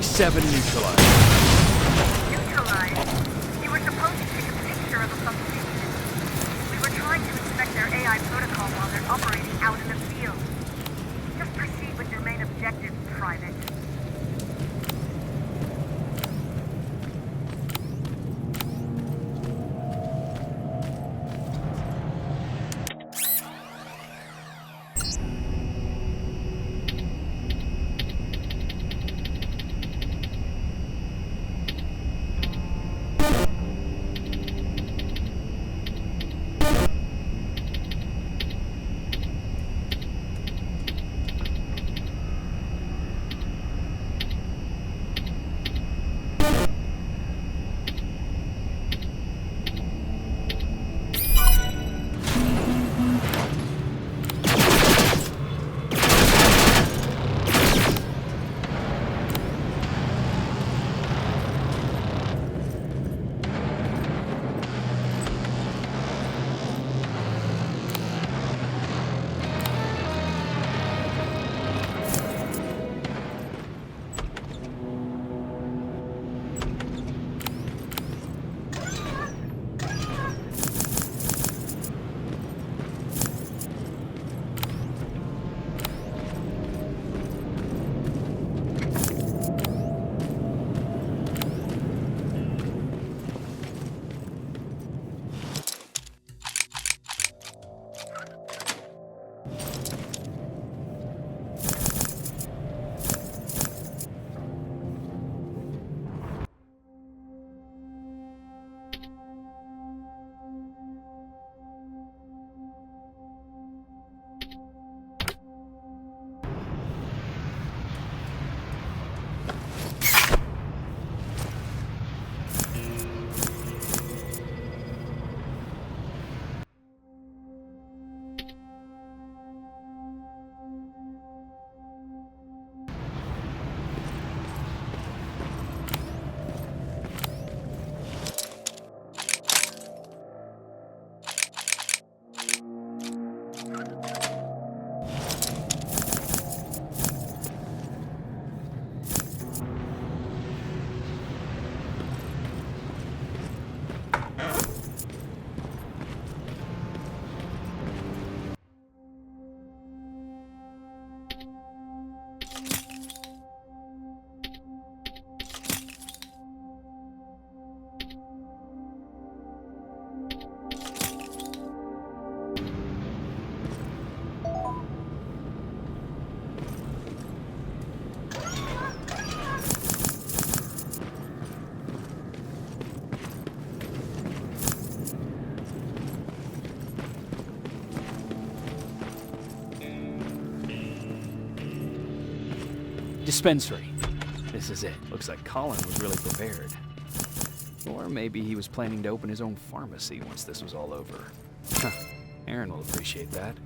T-47 neutralized. Neutralized? You were supposed to take a picture of them from space. We were trying to inspect their AI protocol while they're operating out in the field. Just proceed with your main objective, Private. Dispensary. This is it. Looks like Colin was really prepared. Or maybe he was planning to open his own pharmacy once this was all over. Huh. Aaron will appreciate that.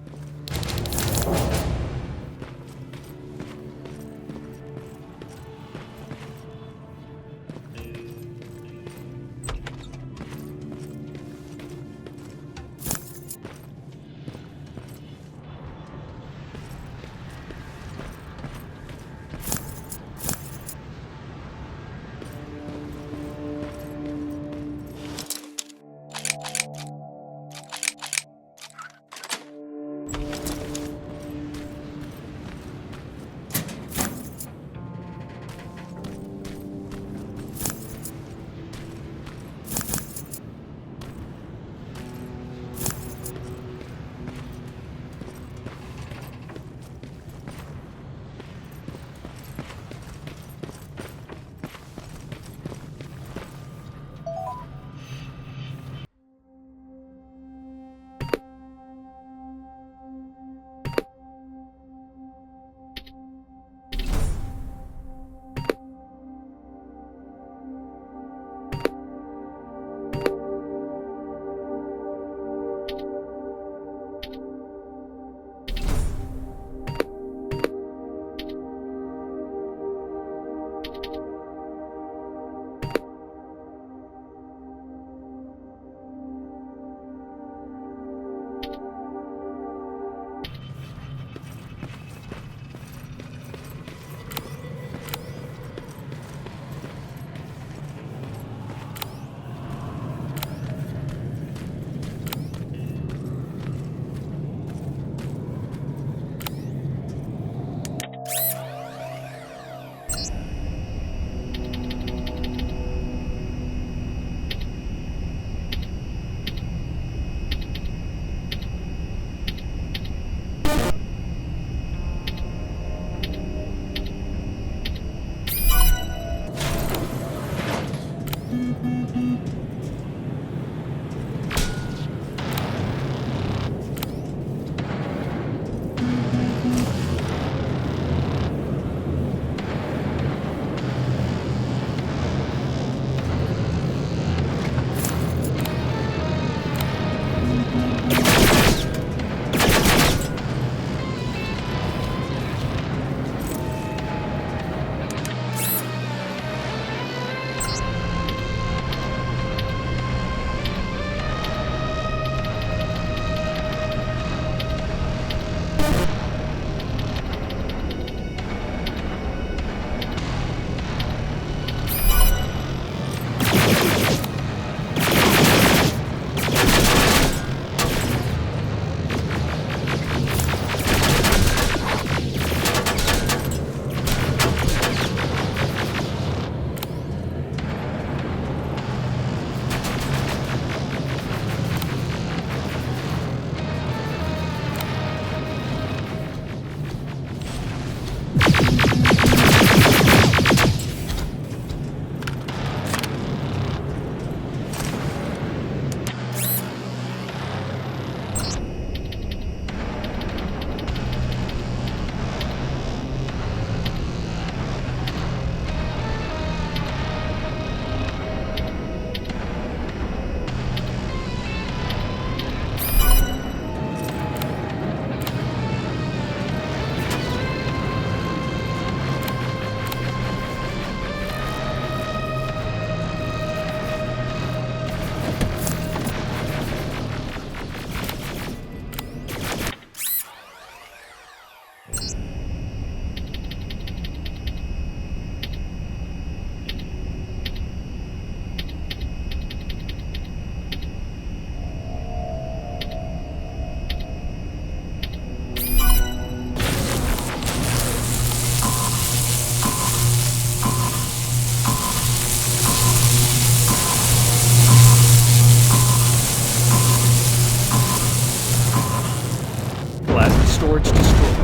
Storage destroyed.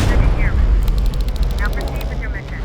Second gear. Now proceed with your mission.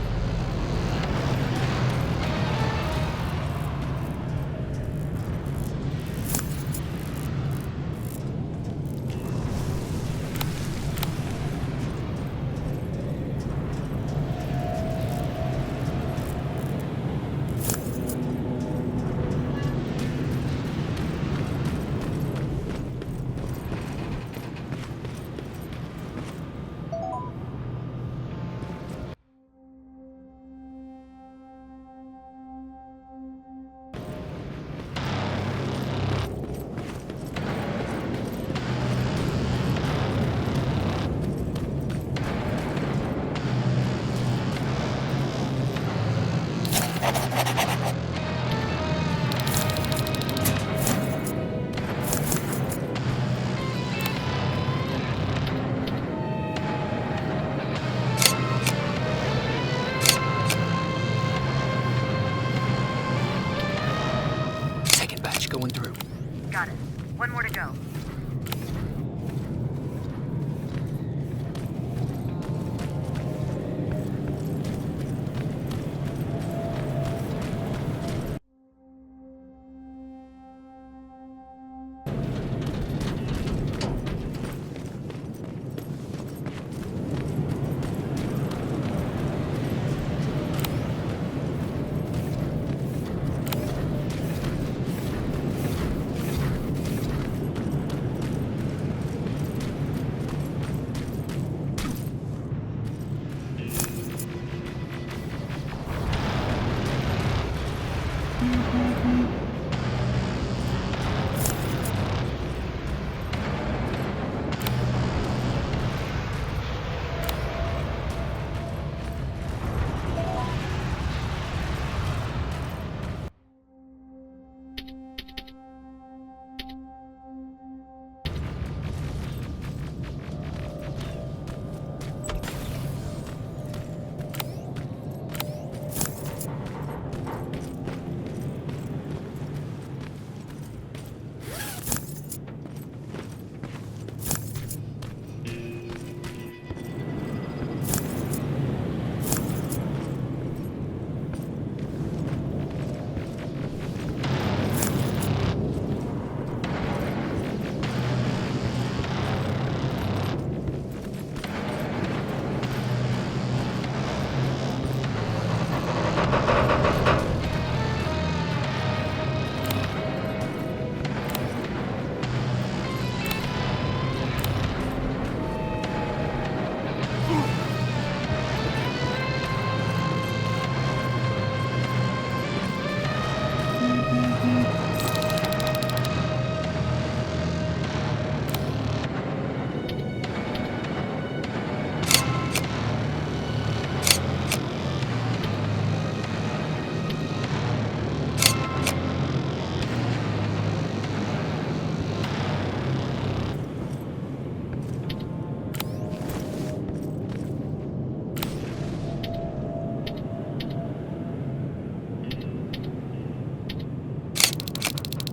Going through. Got it. One more to go.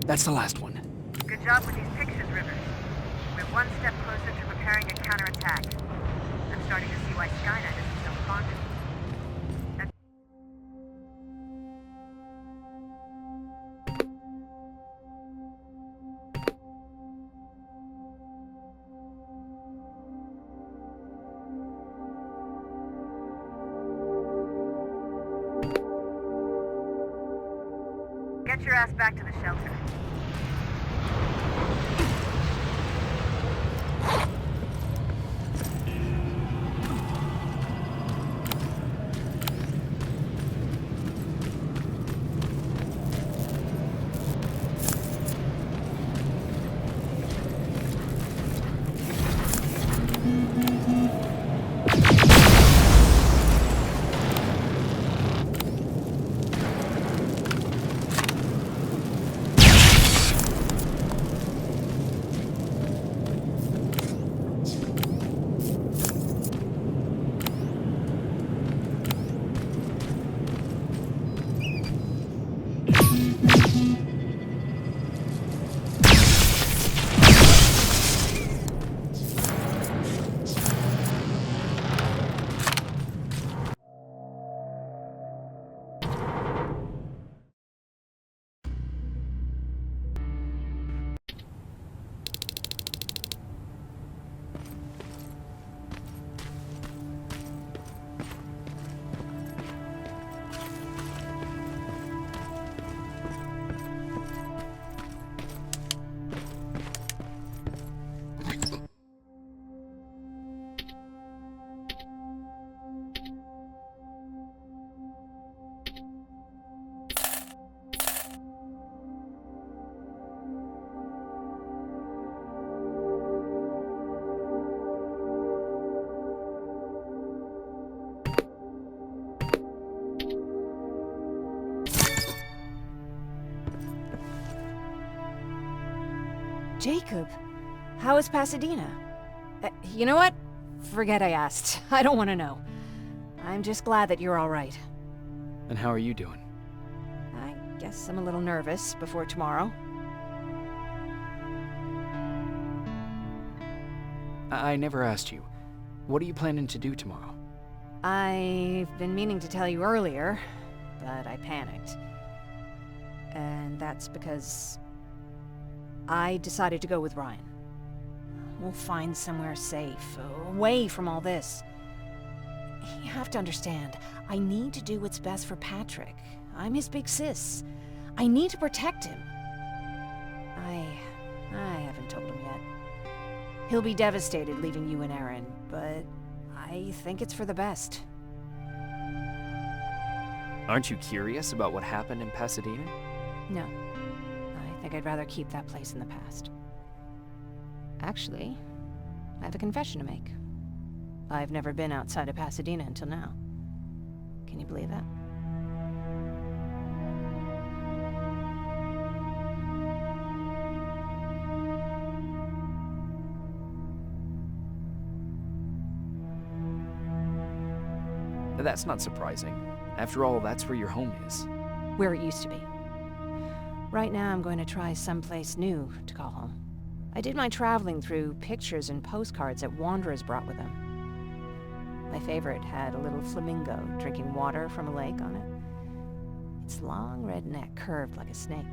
That's the last one. Good job with these pictures, Rivers. We're one step closer to preparing a counterattack. I'm starting to see why Skynet isn't so fond of you. Get your ass back to the shelter. Jacob, how is Pasadena? You know what? Forget I asked. I don't want to know. I'm just glad that you're all right. And how are you doing? I guess I'm a little nervous before tomorrow. I never asked you. What are you planning to do tomorrow? I've been meaning to tell you earlier, but I panicked. And that's because I decided to go with Ryan. We'll find somewhere safe, away from all this. You have to understand, I need to do what's best for Patrick. I'm his big sis. I need to protect him. I haven't told him yet. He'll be devastated leaving you and Aaron, but I think it's for the best. Aren't you curious about what happened in Pasadena? No. I think I'd rather keep that place in the past. Actually, I have a confession to make. I've never been outside of Pasadena until now. Can you believe that? That's not surprising. After all, that's where your home is. Where it used to be. Right now, I'm going to try someplace new to call home. I did my traveling through pictures and postcards that wanderers brought with them. My favorite had a little flamingo drinking water from a lake on it. Its long red neck curved like a snake.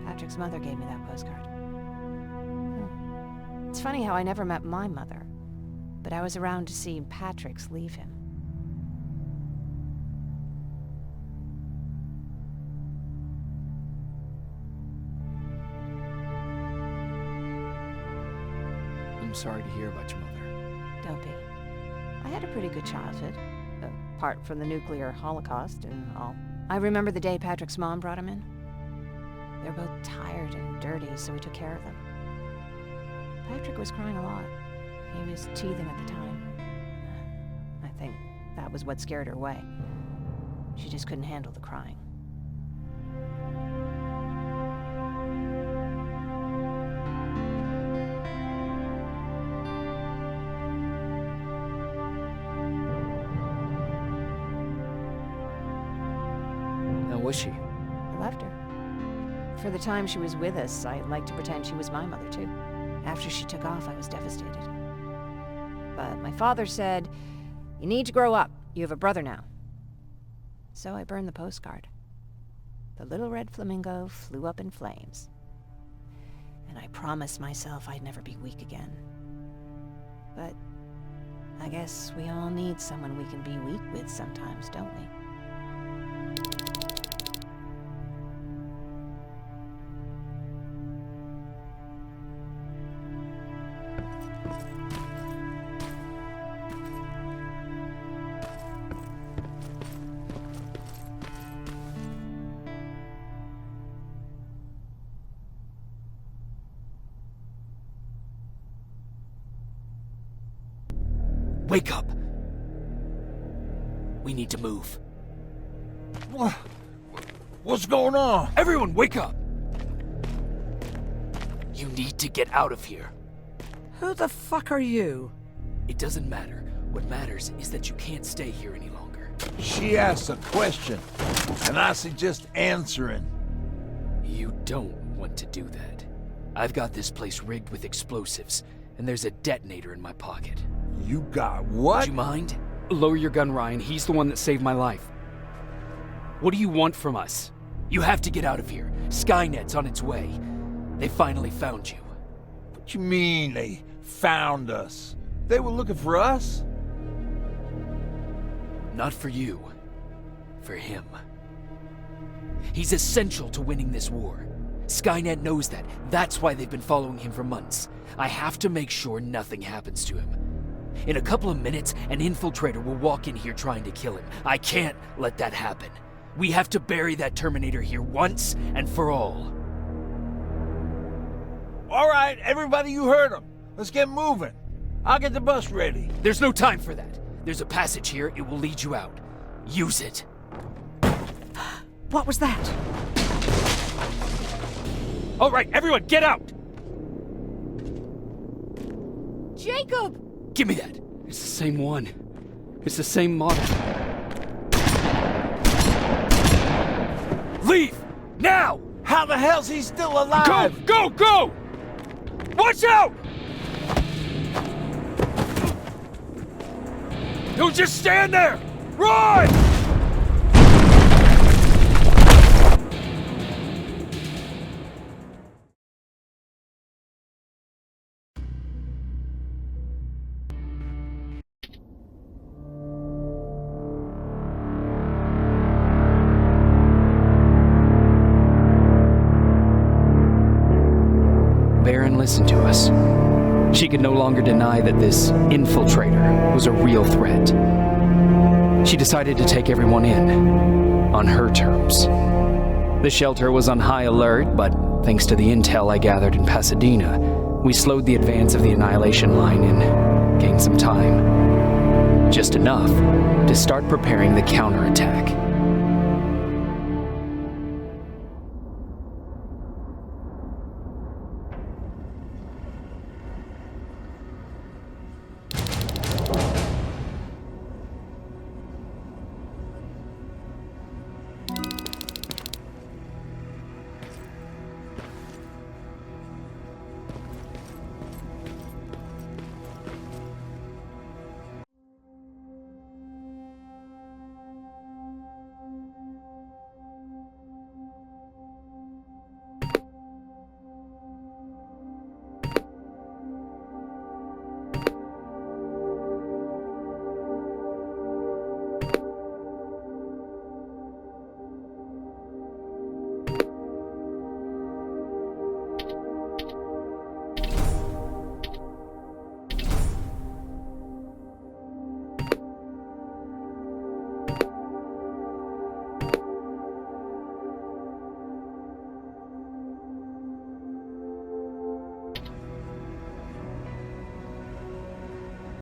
Patrick's mother gave me that postcard. It's funny how I never met my mother, but I was around to see Patrick's leave him. I'm sorry to hear about your mother. Don't be. I had a pretty good childhood, apart from the nuclear holocaust and all. I remember the day Patrick's mom brought him in. They were both tired and dirty, so we took care of them. Patrick was crying a lot. He was teething at the time. I think that was what scared her away. She just couldn't handle the crying. How was she? I left her. For the time she was with us, I liked to pretend she was my mother, too. After she took off, I was devastated. But my father said, "You need to grow up. You have a brother now." So I burned the postcard. The little red flamingo flew up in flames. And I promised myself I'd never be weak again. But I guess we all need someone we can be weak with sometimes, don't we? Wake up! We need to move. What's going on? Everyone, wake up! You need to get out of here. Who the fuck are you? It doesn't matter. What matters is that you can't stay here any longer. She asks a question, and I suggest answering. You don't want to do that. I've got this place rigged with explosives, and there's a detonator in my pocket. You got what? Would you mind? Lower your gun, Ryan. He's the one that saved my life. What do you want from us? You have to get out of here. Skynet's on its way. They finally found you. What you mean they found us? They were looking for us? Not for you. For him. He's essential to winning this war. Skynet knows that. That's why they've been following him for months. I have to make sure nothing happens to him. In a couple of minutes, an infiltrator will walk in here trying to kill him. I can't let that happen. We have to bury that Terminator here once and for all. All right, everybody, you heard him. Let's get moving. I'll get the bus ready. There's no time for that. There's a passage here. It will lead you out. Use it. What was that? All right, everyone, get out! Jacob! Give me that. It's the same one. It's the same model. Leave! Now! How the hell's he still alive? Go! Go! Go! Watch out! Don't just stand there! Run! Baron listened to us. She could no longer deny that this infiltrator was a real threat. She decided to take everyone in, on her terms. The shelter was on high alert, but thanks to the intel I gathered in Pasadena, we slowed the advance of the Annihilation Line and gained some time. Just enough to start preparing the counterattack.